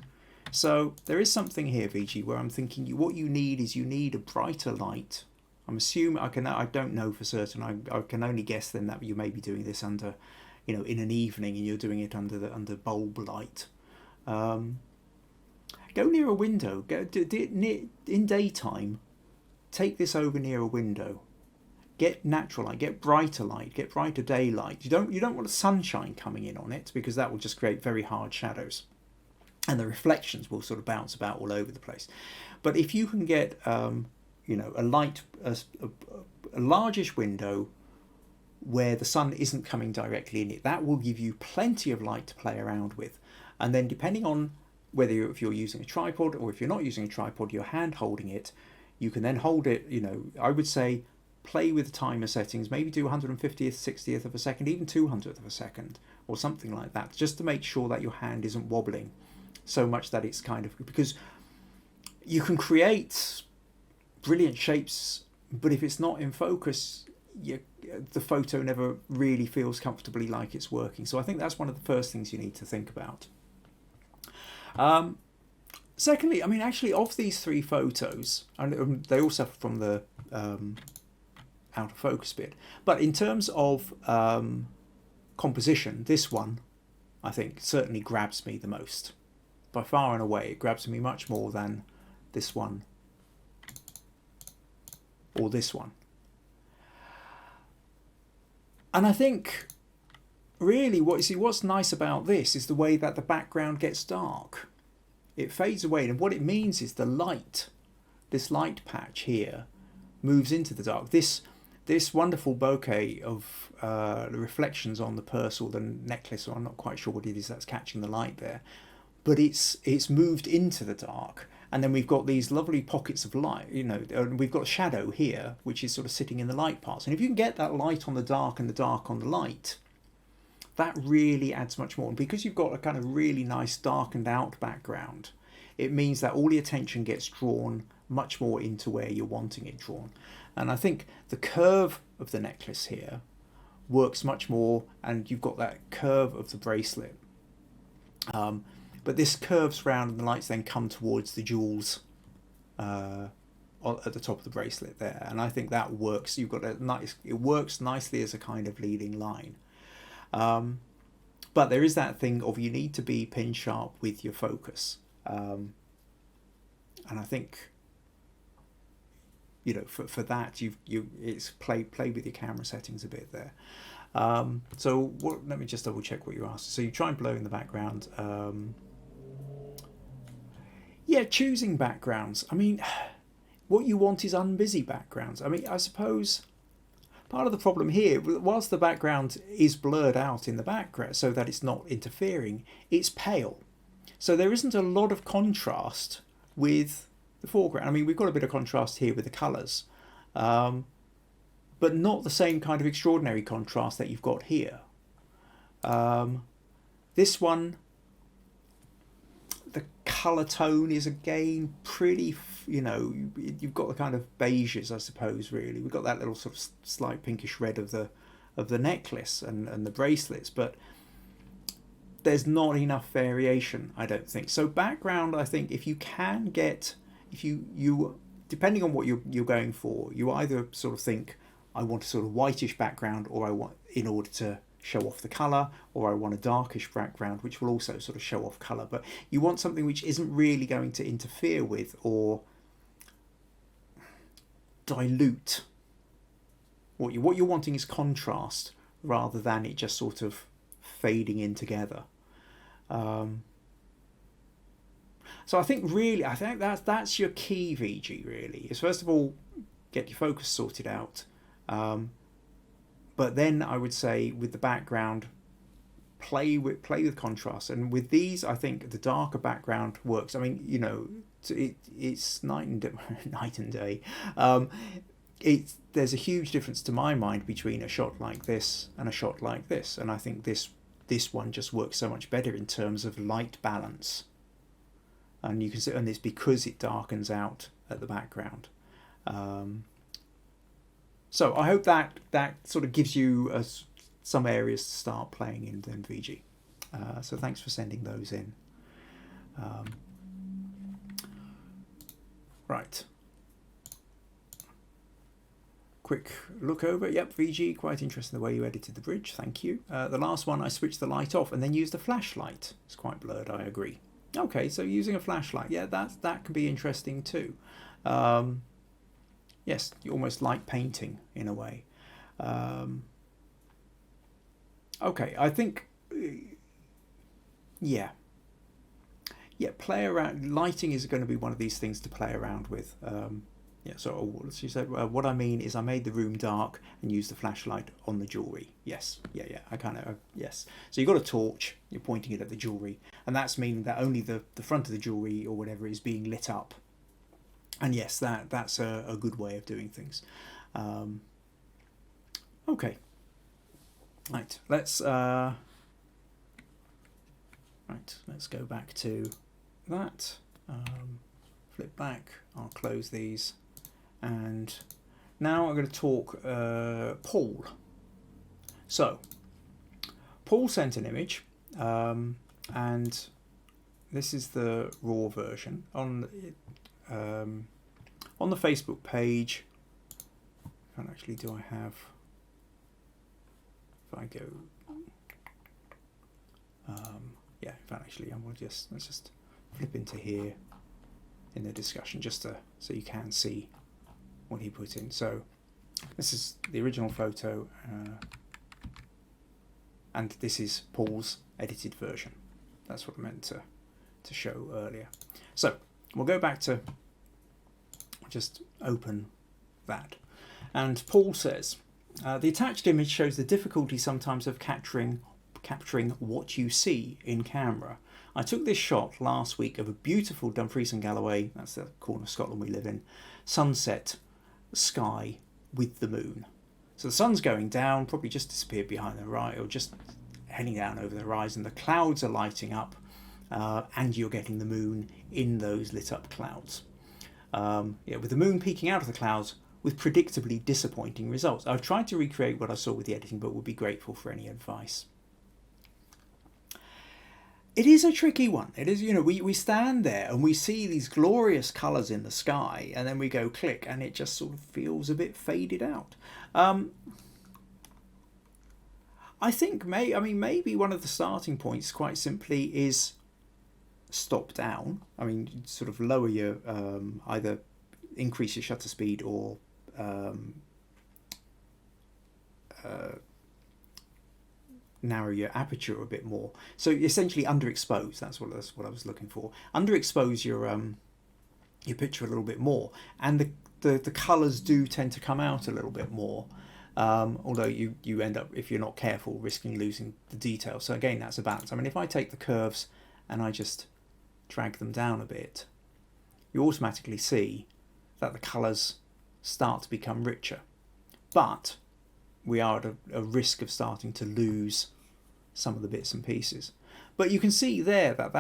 So there is something here, VG, where I'm thinking what you need is a brighter light. I'm assuming I don't know for certain. I can only guess then that you may be doing this under, in an evening, and you're doing it under bulb light. Go near a window. In daytime. Take this over near a window. Get natural light. Get brighter light. Get brighter daylight. You don't want the sunshine coming in on it, because that will just create very hard shadows, and the reflections will sort of bounce about all over the place. But if you can get a largish window where the sun isn't coming directly in it, that will give you plenty of light to play around with. And then depending on if you're using a tripod, or if you're not using a tripod, you're hand holding it, you can then hold it, I would say play with the timer settings, maybe do 150th, 60th of a second, even 200th of a second, or something like that, just to make sure that your hand isn't wobbling so much that it's because you can create brilliant shapes, but if it's not in focus, the photo never really feels comfortably like it's working. So I think that's one of the first things you need to think about. Secondly, I mean, actually, of these three photos, and they all suffer from the out of focus bit, but in terms of composition, this one, I think, certainly grabs me the most. By far and away, it grabs me much more than this one or this one. And I think really what's nice about this is the way that the background gets dark. It fades away, and what it means is the light, this light patch here, moves into the dark. This wonderful bokeh of the reflections on the purse or the necklace, or I'm not quite sure what it is that's catching the light there, but it's moved into the dark. And then we've got these lovely pockets of light, and we've got shadow here, which is sort of sitting in the light parts. And if you can get that light on the dark and the dark on the light, that really adds much more. And because you've got a kind of really nice darkened out background, it means that all the attention gets drawn much more into where you're wanting it drawn. And I think the curve of the necklace here works much more, and you've got that curve of the bracelet. But this curves round, and the lights then come towards the jewels at the top of the bracelet there, and I think that works. You've got it works nicely as a kind of leading line. But there is that thing of you need to be pin sharp with your focus, and I think for that it's play with your camera settings a bit there. So let me just double check what you asked. So you try and blow in the background. Yeah, choosing backgrounds. I mean, what you want is unbusy backgrounds. I mean, I suppose part of the problem here, whilst the background is blurred out in the background so that it's not interfering, it's pale. So there isn't a lot of contrast with the foreground. I mean, we've got a bit of contrast here with the colours, but not the same kind of extraordinary contrast that you've got here. This one, the colour tone is again pretty, you've got the kind of beiges, I suppose, really. We've got that little sort of slight pinkish red of the necklace and the bracelets, but there's not enough variation, I don't think. So background, I think if you depending on what you're going for, you either sort of think, I want a sort of whitish background, or I want, in order to show off the colour, or I want a darkish background which will also sort of show off colour, but you want something which isn't really going to interfere with or dilute. What you're wanting is contrast rather than it just sort of fading in together. So I think that's your key, VG, really, is first of all get your focus sorted out, but then I would say with the background, play with contrast, and with these I think the darker background works. I mean, it's night and day. There's a huge difference to my mind between a shot like this and a shot like this, and I think this one just works so much better in terms of light balance, and you can see, and it's because it darkens out at the background. So I hope that sort of gives you some areas to start playing in then, VG. So thanks for sending those in. Right. Quick look over. Yep, VG, quite interesting the way you edited the bridge. Thank you. The last one, I switched the light off and then used a flashlight. It's quite blurred, I agree. Okay, so using a flashlight, yeah, that can be interesting too. Yes, you're almost like painting in a way. Okay, I think, yeah, play around. Lighting is going to be one of these things to play around with. Yeah, so she said, what I mean is I made the room dark and used the flashlight on the jewellery. Yes, yeah, I kind of, yes. So you've got a torch, you're pointing it at the jewellery, and that's meaning that only the front of the jewellery or whatever is being lit up. And yes, that's a good way of doing things. Okay. Right, let's go back to that. Flip back, I'll close these. And now I'm going to talk Paul. So, Paul sent an image, and this is the raw version. On the Facebook page, and actually do I have, if I go, yeah, in fact actually let's just flip into here in the discussion just so you can see what he put in. So this is the original photo, and this is Paul's edited version. That's what I meant to show earlier. So we'll go back to just open that, and Paul says the attached image shows the difficulty sometimes of capturing what you see in camera. I took this shot last week of a beautiful Dumfries and Galloway, that's the corner of Scotland we live in, sunset sky with the moon. So the sun's going down, probably just disappeared behind the horizon, or just heading down over the horizon. The clouds are lighting up, and you're getting the moon in those lit up clouds. Yeah, with the moon peeking out of the clouds with predictably disappointing results. I've tried to recreate what I saw with the editing, but would be grateful for any advice. It is a tricky one. It is, we stand there and we see these glorious colours in the sky, and then we go click and it just sort of feels a bit faded out. I think maybe one of the starting points quite simply is stop down. I mean, sort of lower your, either increase your shutter speed or narrow your aperture a bit more. So essentially underexpose, that's what I was looking for. Underexpose your picture a little bit more, and the colours do tend to come out a little bit more. Although you end up, if you're not careful, risking losing the detail. So again, that's a balance. I mean, if I take the curves and I just drag them down a bit, you automatically see that the colours start to become richer. But we are at a risk of starting to lose some of the bits and pieces. But you can see there that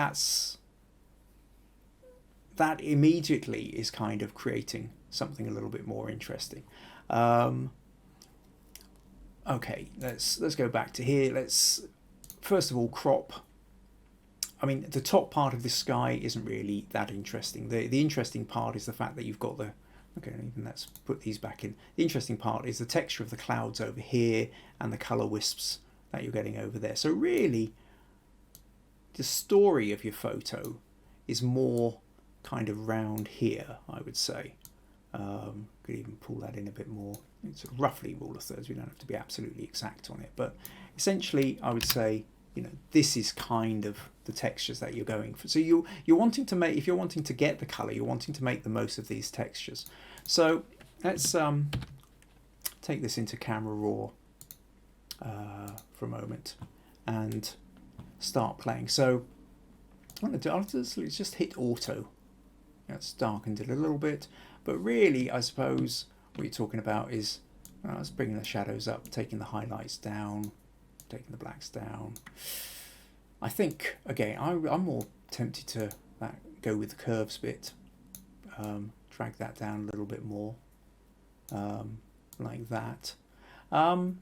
that immediately is kind of creating something a little bit more interesting. Okay, let's go back to here. Let's first of all crop. I mean, the top part of this sky isn't really that interesting. The interesting part is the fact that you've got the, okay, even let's put these back in. The interesting part is the texture of the clouds over here and the colour wisps that you're getting over there. So really, the story of your photo is more kind of round here, I would say. Could even pull that in a bit more. It's roughly rule of thirds. We don't have to be absolutely exact on it, but essentially, I would say, you know, this is kind of the textures that you're going for. So you're wanting to make, if you're wanting to get the color, you're wanting to make the most of these textures. So let's take this into Camera Raw for a moment and start playing. So what I'm going to do, I'll just hit auto. That's darkened it a little bit, but really, I suppose what you're talking about is let's bring the shadows up, taking the highlights down, taking the blacks down. I think, again, I'm more tempted to go with the curves bit, drag that down a little bit more, like that. I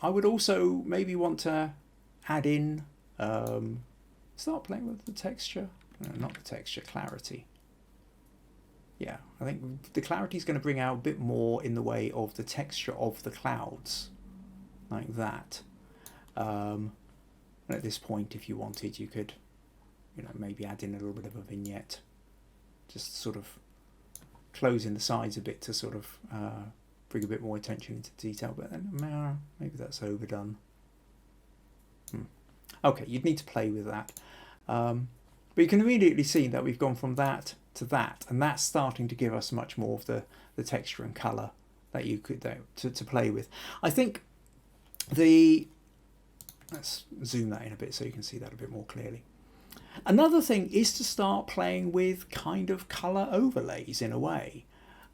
would also maybe want to add in, start playing with the texture. No, not the texture, clarity. Yeah, I think the clarity is going to bring out a bit more in the way of the texture of the clouds, like that. And at this point, if you wanted, you could, you know, maybe add in a little bit of a vignette, just sort of close in the sides a bit to sort of bring a bit more attention into detail. But then maybe that's overdone. Okay, you'd need to play with that. But you can immediately see that we've gone from that to that, and that's starting to give us much more of the texture and colour that you could to play with. I think let's zoom that in a bit so you can see that a bit more clearly. Another thing is to start playing with kind of colour overlays in a way.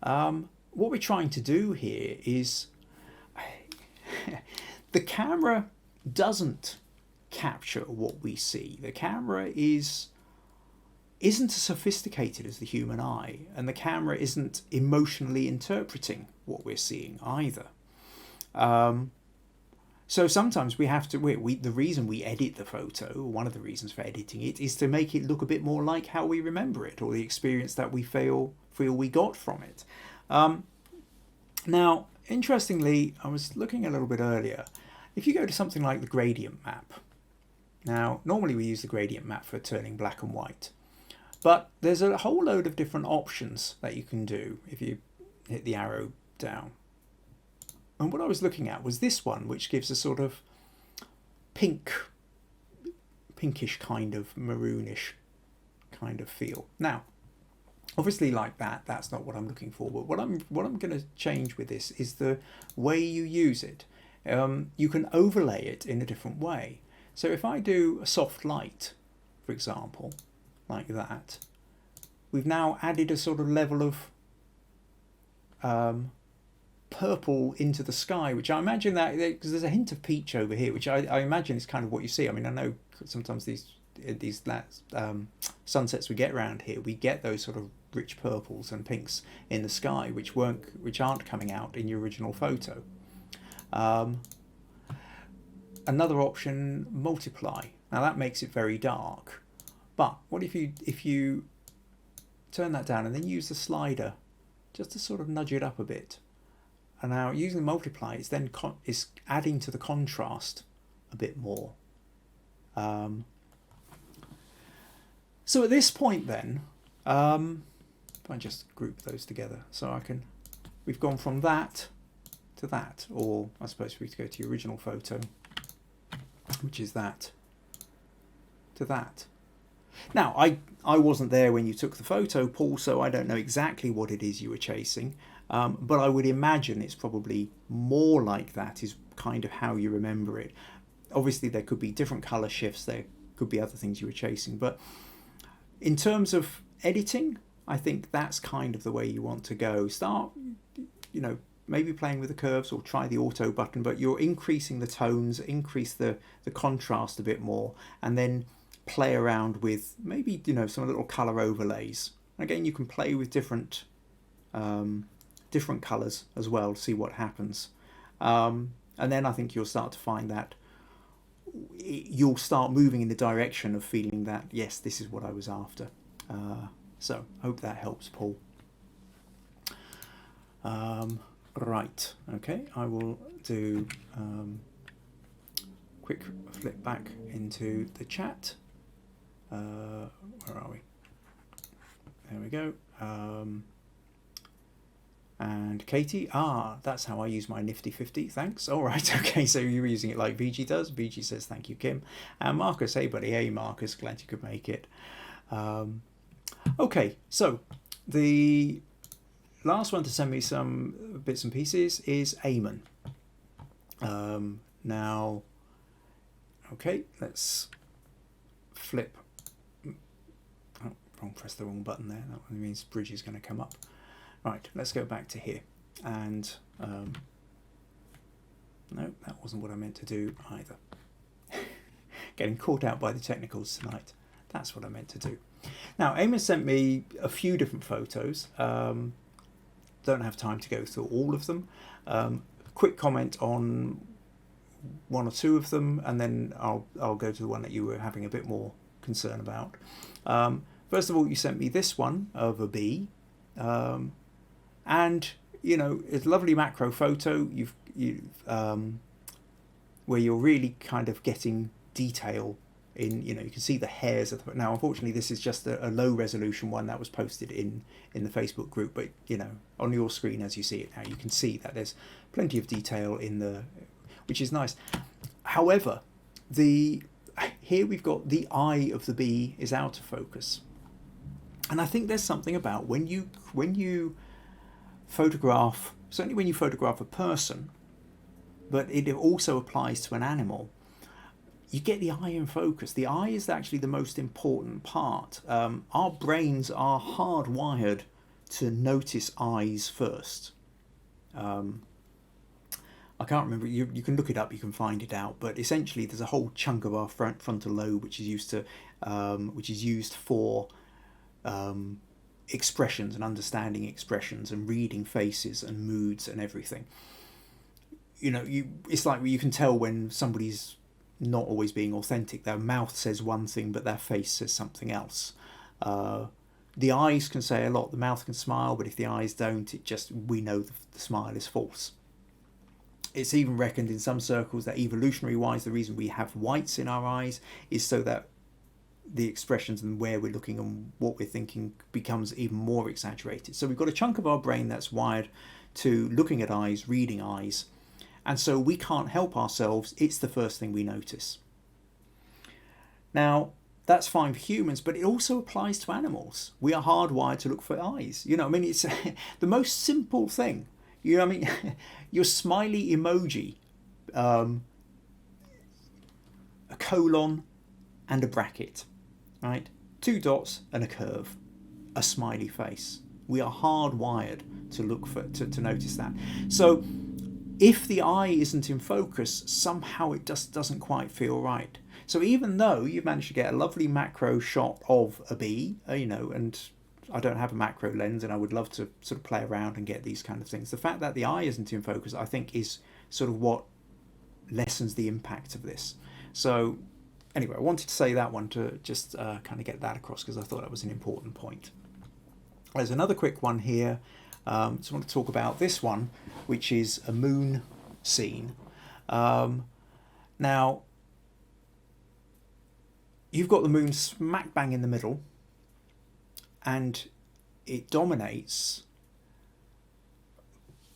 What we're trying to do here is the camera doesn't capture what we see. The camera isn't as sophisticated as the human eye, and the camera isn't emotionally interpreting what we're seeing either. So sometimes we have to, the reason we edit the photo, or one of the reasons for editing it, is to make it look a bit more like how we remember it, or the experience that we feel we got from it. Now, interestingly, I was looking a little bit earlier, if you go to something like the gradient map, now normally we use the gradient map for turning black and white, but there's a whole load of different options that you can do if you hit the arrow down. And what I was looking at was this one, which gives a sort of pinkish kind of maroonish kind of feel. Now, obviously like that's not what I'm looking for, but what I'm going to change with this is the way you use it. You can overlay it in a different way. So if I do a soft light, for example, like that, we've now added a sort of level of purple into the sky, which I imagine that, because there's a hint of peach over here, which I imagine is kind of what you see. I mean, I know sometimes these sunsets we get around here, we get those sort of rich purples and pinks in the sky, which aren't coming out in your original photo. Another option, multiply. Now that makes it very dark, but what if you turn that down and then use the slider just to sort of nudge it up a bit? And now using the multiply, it's then is adding to the contrast a bit more. So at this point then, if I just group those together, so we've gone from that to that, or I suppose we could go to your original photo, which is that to that. Now, I wasn't there when you took the photo, Paul, so I don't know exactly what it is you were chasing. But I would imagine it's probably more like that is kind of how you remember it. Obviously, there could be different color shifts. There could be other things you were chasing. But in terms of editing, I think that's kind of the way you want to go. Start, maybe playing with the curves or try the auto button, but you're increasing the tones, increase the contrast a bit more, and then play around with maybe, some little color overlays. Again, you can play with different colors as well to see what happens. And then I think you'll start to find that you'll start moving in the direction of feeling that, yes, this is what I was after. So hope that helps, Paul. Right, okay, I will do quick flip back into the chat. Where are we? There we go. And Katie, that's how I use my Nifty 50, thanks. All right, okay, so you're using it like VG does. VG says, thank you, Kim. And Marcus, hey buddy, hey Marcus, glad you could make it. Okay, so the last one to send me some bits and pieces is Eamon. Now, okay, let's flip. Press the wrong button there. That means bridge is going to come up. Right, let's go back to here. And no, that wasn't what I meant to do either. Getting caught out by the technicals tonight. That's what I meant to do. Now, Eamon sent me a few different photos. Don't have time to go through all of them. Quick comment on one or two of them, and then I'll go to the one that you were having a bit more concern about. First of all, you sent me this one of a bee, and it's a lovely macro photo. You've where you're really kind of getting detail in. You can see the hairs of the. Now, unfortunately, this is just a low resolution one that was posted in the Facebook group, but on your screen as you see it now, you can see that there's plenty of detail in the, which is nice. However, here we've got the eye of the bee is out of focus. And I think there's something about when you photograph, certainly when you photograph a person, but it also applies to an animal, you get the eye in focus. The eye is actually the most important part. Our brains are hardwired to notice eyes first. I can't remember, you can look it up, you can find it out, but essentially there's a whole chunk of our frontal lobe which is used for expressions and understanding expressions and reading faces and moods and everything. It's like you can tell when somebody's not always being authentic. Their mouth says one thing but their face says something else. The eyes can say a lot. The mouth can smile, but if the eyes don't, we know the smile is false. It's even reckoned in some circles that evolutionary wise, the reason we have whites in our eyes is so that the expressions and where we're looking and what we're thinking becomes even more exaggerated. So we've got a chunk of our brain that's wired to looking at eyes, reading eyes, and so we can't help ourselves. It's the first thing we notice. Now, that's fine for humans, but it also applies to animals. We are hardwired to look for eyes. It's the most simple thing. Your smiley emoji, a colon and a bracket, right? 2 dots and a curve, a smiley face. We are hardwired to look to notice that. So if the eye isn't in focus, somehow it just doesn't quite feel right. So even though you've managed to get a lovely macro shot of a bee, and I don't have a macro lens and I would love to sort of play around and get these kind of things, the fact that the eye isn't in focus, I think, is sort of what lessens the impact of this. So anyway, I wanted to say that one to just kind of get that across because I thought that was an important point. There's another quick one here. Just want to talk about this one, which is a moon scene. Now, you've got the moon smack bang in the middle, and it dominates,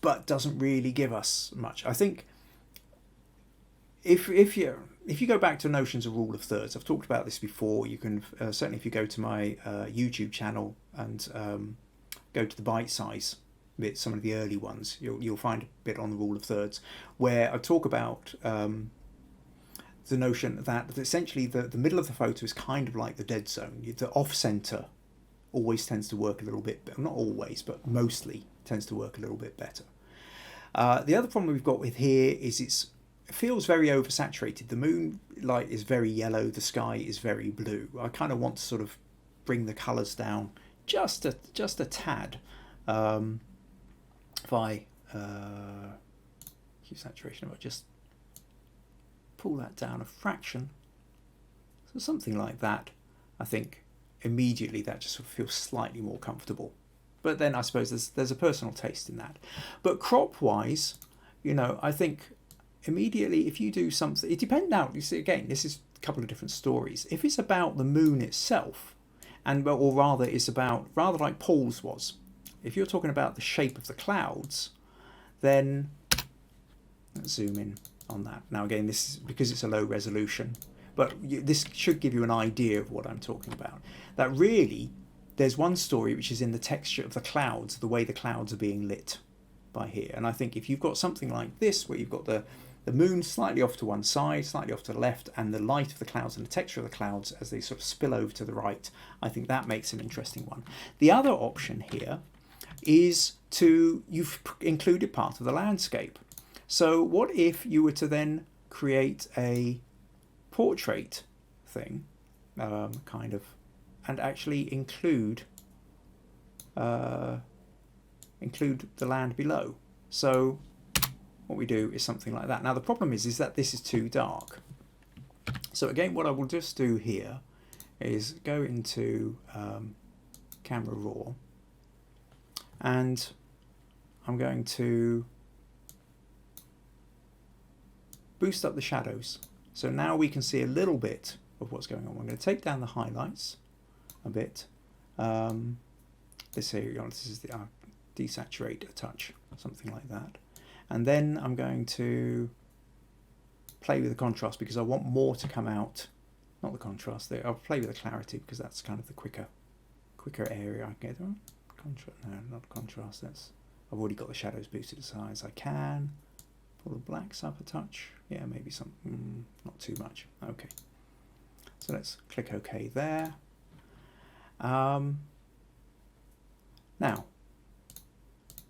but doesn't really give us much. I think if you go back to notions of rule of thirds, I've talked about this before. You can certainly, if you go to my YouTube channel and go to the bite size bits, some of the early ones, you'll find a bit on the rule of thirds, where I talk about the notion that essentially the middle of the photo is kind of like the dead zone. The off-center always tends to work a little bit better. Not always, but mostly tends to work a little bit better. The other problem we've got with here is it feels very oversaturated. The moonlight is very yellow, the sky is very blue. I kind of want to sort of bring the colours down just a tad. If I hue saturation, if I just pull that down a fraction, so something like that, I think immediately that just sort of feels slightly more comfortable. But then I suppose there's a personal taste in that. But crop wise, I think immediately if you do something, it depends. Now you see, again, this is a couple of different stories. If it's about the moon itself, or rather it's about, rather like Paul's was, if you're talking about the shape of the clouds, then let's zoom in on that. Now again, this is because it's a low resolution, but this should give you an idea of what I'm talking about. That really, there's one story which is in the texture of the clouds, the way the clouds are being lit by here. And I think if you've got something like this, where you've got the moon slightly off to one side, slightly off to the left, and the light of the clouds and the texture of the clouds as they sort of spill over to the right, I think that makes an interesting one. The other option here is you've included part of the landscape. So what if you were to then create a portrait thing, kind of, and actually include the land below? So what we do is something like that. Now the problem is that this is too dark. So again, what I will just do here is go into Camera Raw, and I'm going to boost up the shadows. So now we can see a little bit of what's going on. I'm going to take down the highlights a bit. This is the desaturate a touch, something like that. And then I'm going to play with the contrast because I want more to come out. Not the contrast there. I'll play with the clarity because that's kind of the quicker area I can get. No, not contrast. I've already got the shadows boosted as high as I can. Pull the blacks up a touch. Yeah, maybe some, not too much. Okay. So let's click OK there. Now,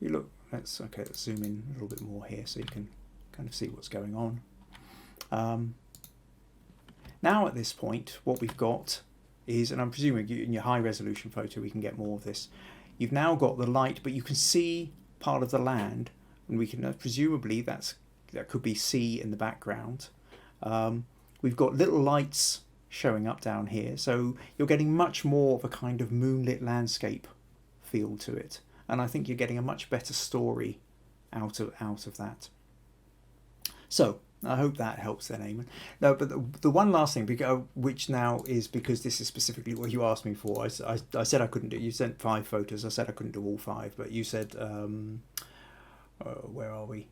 you look. Let's zoom in a little bit more here so you can kind of see what's going on. Now at this point, what we've got is, and I'm presuming in your high resolution photo we can get more of this. You've now got the light, but you can see part of the land, and we can presumably that could be sea in the background. We've got little lights showing up down here, so you're getting much more of a kind of moonlit landscape feel to it, and I think you're getting a much better story out of that. So I hope that helps then, Eamon. No, but the one last thing, which now is because this is specifically what you asked me for. I said I couldn't do. You sent 5 photos. I said I couldn't do all 5, but you said, where are we?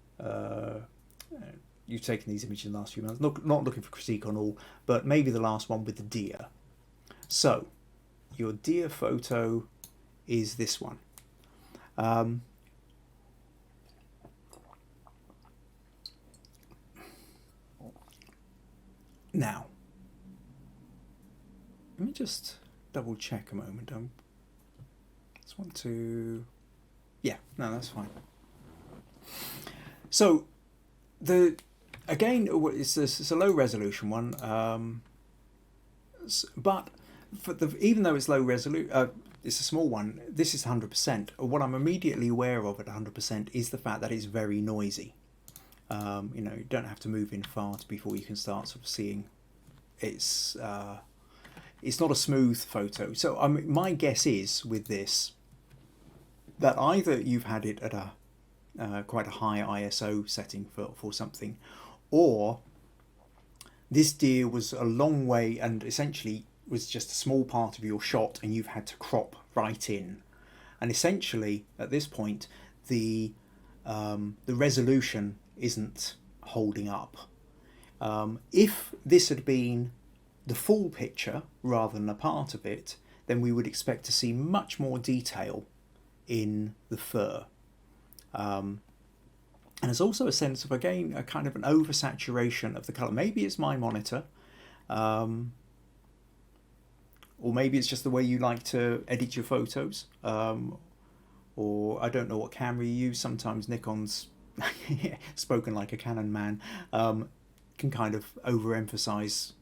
You've taken these images in the last few months. Not looking for critique on all, but maybe the last one with the deer. So your deer photo is this one. Now, let me just double check a moment. Just want to, yeah, no, that's fine. So again, it's a low resolution one, but even though it's low resolution, it's a small one. This is 100%. What I'm immediately aware of at 100% is the fact that it's very noisy. You don't have to move in far before you can start sort of seeing it's not a smooth photo. So my guess is with this that either you've had it at a quite a high ISO setting for something, or this deer was a long way and essentially was just a small part of your shot and you've had to crop right in, and essentially at this point the resolution isn't holding up. If this had been the full picture rather than a part of it, then we would expect to see much more detail in the fur. And there's also a sense of, again, a kind of an oversaturation of the colour. Maybe it's my monitor, or maybe it's just the way you like to edit your photos, or I don't know what camera you use. Sometimes Nikon's, spoken like a Canon man, can kind of overemphasize.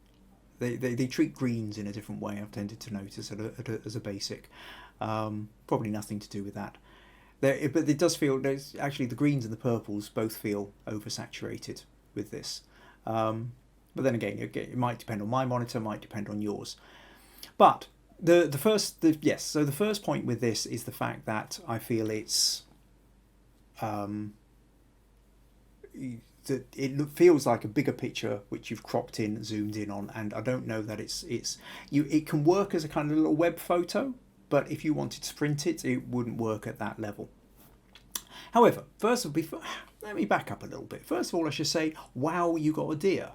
They treat greens in a different way, I've tended to notice, as a basic. Probably nothing to do with that. But it does feel, there's actually the greens and the purples both feel oversaturated with this. But then again, it might depend on my monitor, might depend on yours. But the first point with this is the fact that I feel it's that it feels like a bigger picture which you've cropped in, zoomed in on, and I don't know that it can work as a kind of little web photo, but if you wanted to print it, it wouldn't work at that level. However, let me back up a little bit. First of all, I should say, wow, you got a deer.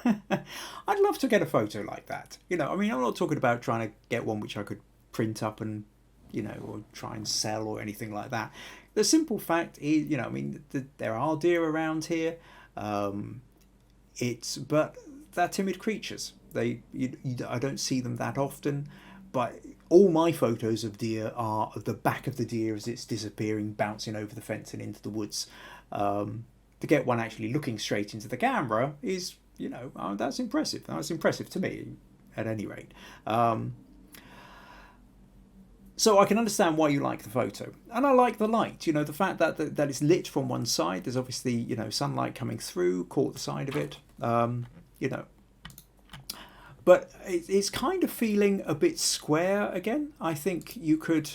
I'd love to get a photo like that. You know, I mean, I'm not talking about trying to get one which I could print up and, you know, or try and sell or anything like that. The simple fact is, you know, I mean, there are deer around here. But they're timid creatures. I don't see them that often. But all my photos of deer are of the back of the deer as it's disappearing, bouncing over the fence and into the woods. To get one actually looking straight into the camera is, you know, that's impressive. That's impressive to me, at any rate. So I can understand why you like the photo. And I like the light, you know, the fact that it's lit from one side. There's obviously, you know, sunlight coming through, caught the side of it, you know. But it's kind of feeling a bit square again. I think you could,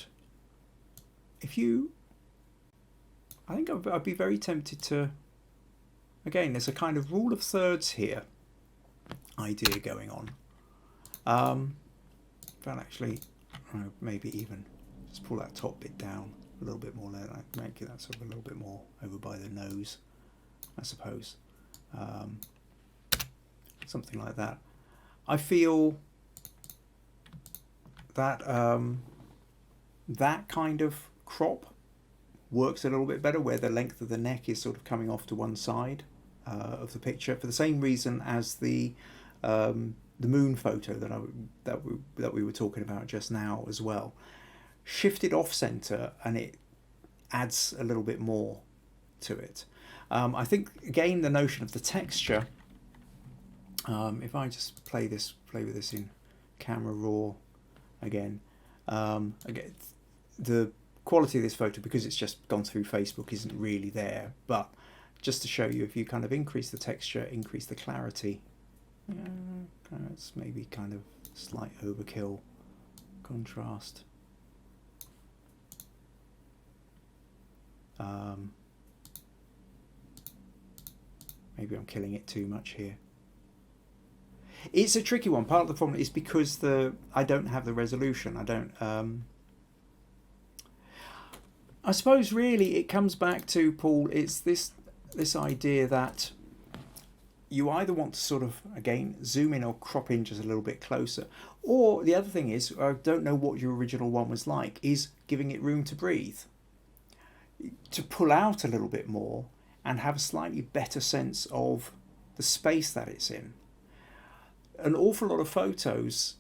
I think I'd be very tempted to, again, there's a kind of rule of thirds here idea going on. But actually, maybe even just pull that top bit down a little bit more, make that sort of a little bit more over by the nose, I suppose. Something like that. I feel that that kind of crop works a little bit better, where the length of the neck is sort of coming off to one side of the picture, for the same reason as the moon photo that we were talking about just now as well. Shifted off center, and it adds a little bit more to it. I think again the notion of the texture. If I just play with this in camera raw again, the quality of this photo, because it's just gone through Facebook, isn't really there. But just to show you, if you kind of increase the texture, increase the clarity, it's maybe kind of slight overkill contrast. Maybe I'm killing it too much here. It's a tricky one. Part of the problem is because I don't have the resolution. I don't. I suppose really it comes back to, Paul, it's this idea that you either want to sort of, again, zoom in or crop in just a little bit closer, or the other thing is, I don't know what your original one was like, is giving it room to breathe, to pull out a little bit more and have a slightly better sense of the space that it's in. An awful lot of photos,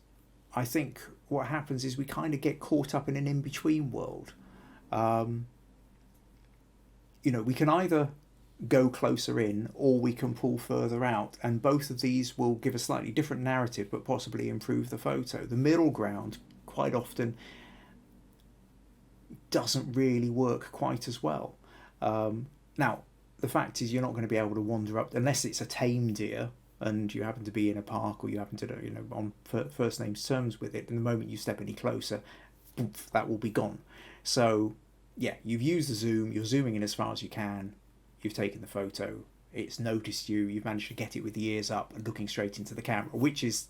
I think what happens is we kind of get caught up in an in-between world. You know, we can either go closer in or we can pull further out, and both of these will give a slightly different narrative but possibly improve the photo. The middle ground quite often doesn't really work quite as well. Now, the fact is you're not going to be able to wander up, unless it's a tame deer and you happen to be in a park, or you happen to, you know, on first name terms with it, and the moment you step any closer, poof, that will be gone. So yeah, you've used the zoom, you're zooming in as far as you can, you've taken the photo, it's noticed you, you've managed to get it with the ears up and looking straight into the camera, which is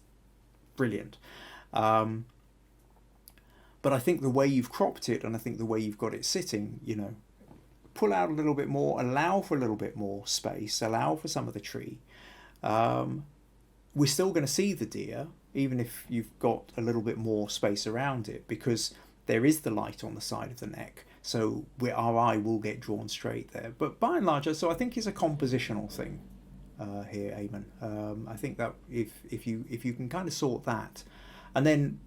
brilliant. But I think the way you've cropped it, and I think the way you've got it sitting, you know, pull out a little bit more, allow for a little bit more space, allow for some of the tree. We're still going to see the deer, even if you've got a little bit more space around it, because there is the light on the side of the neck. So our eye will get drawn straight there. But by and large, so I think it's a compositional thing here, Eamon. I think that if you can kind of sort that, and then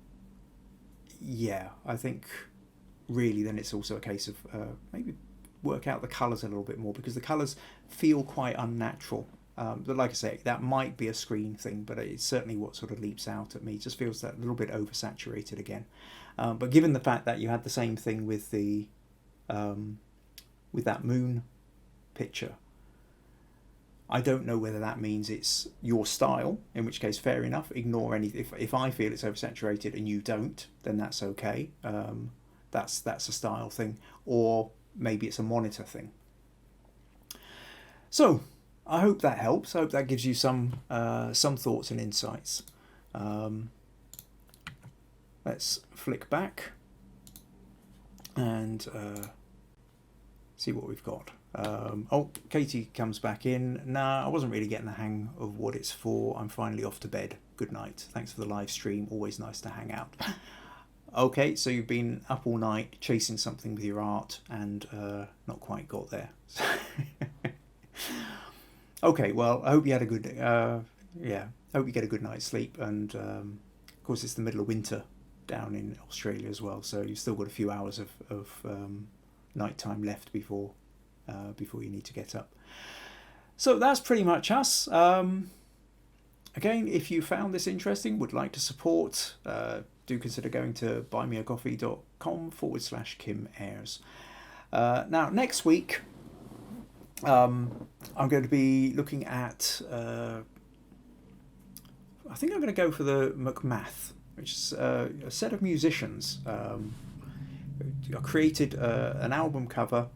yeah, I think really then it's also a case of maybe work out the colours a little bit more, because the colours feel quite unnatural. But like I say, that might be a screen thing, but it's certainly what sort of leaps out at me. It just feels that a little bit oversaturated again. But given the fact that you had the same thing with the with that moon picture, I don't know whether that means it's your style, in which case fair enough, ignore anything. If I feel it's oversaturated and you don't, then that's okay. That's a style thing, or maybe it's a monitor thing. So I hope that helps. I hope that gives you some thoughts and insights. Let's flick back and see what we've got. Oh, Katie comes back in. Nah, I wasn't really getting the hang of what it's for. I'm finally off to bed. Good night. Thanks for the live stream. Always nice to hang out. Okay, so you've been up all night chasing something with your art and not quite got there. Okay, well, I hope you had a good I hope you get a good night's sleep. And of course, it's the middle of winter down in Australia as well, so you've still got a few hours of night time left before you need to get up. So that's pretty much us. Again, if you found this interesting, would like to support, do consider going to buymeacoffee.com/Kim Ayres. Now, next week, I'm going to be looking at, I think I'm going to go for the McMath, which is a set of musicians. I created an album cover,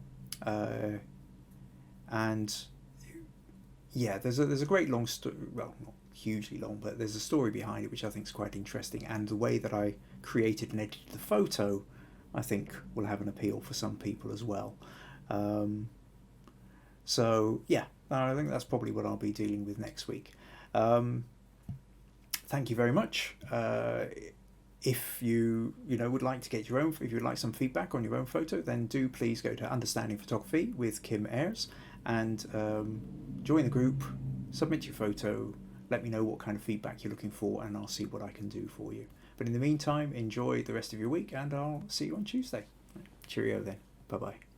and yeah, there's a great long story. Well, not hugely long, but there's a story behind it which I think is quite interesting, and the way that I created and edited the photo, I think will have an appeal for some people as well. So yeah, I think that's probably what I'll be dealing with next week. Thank you very much. If you would like to get your own, if you'd like some feedback on your own photo, then do please go to Understanding Photography with Kim Ayres and join the group, submit your photo, let me know what kind of feedback you're looking for, and I'll see what I can do for you. But in the meantime, enjoy the rest of your week, and I'll see you on Tuesday. Cheerio then. Bye-bye.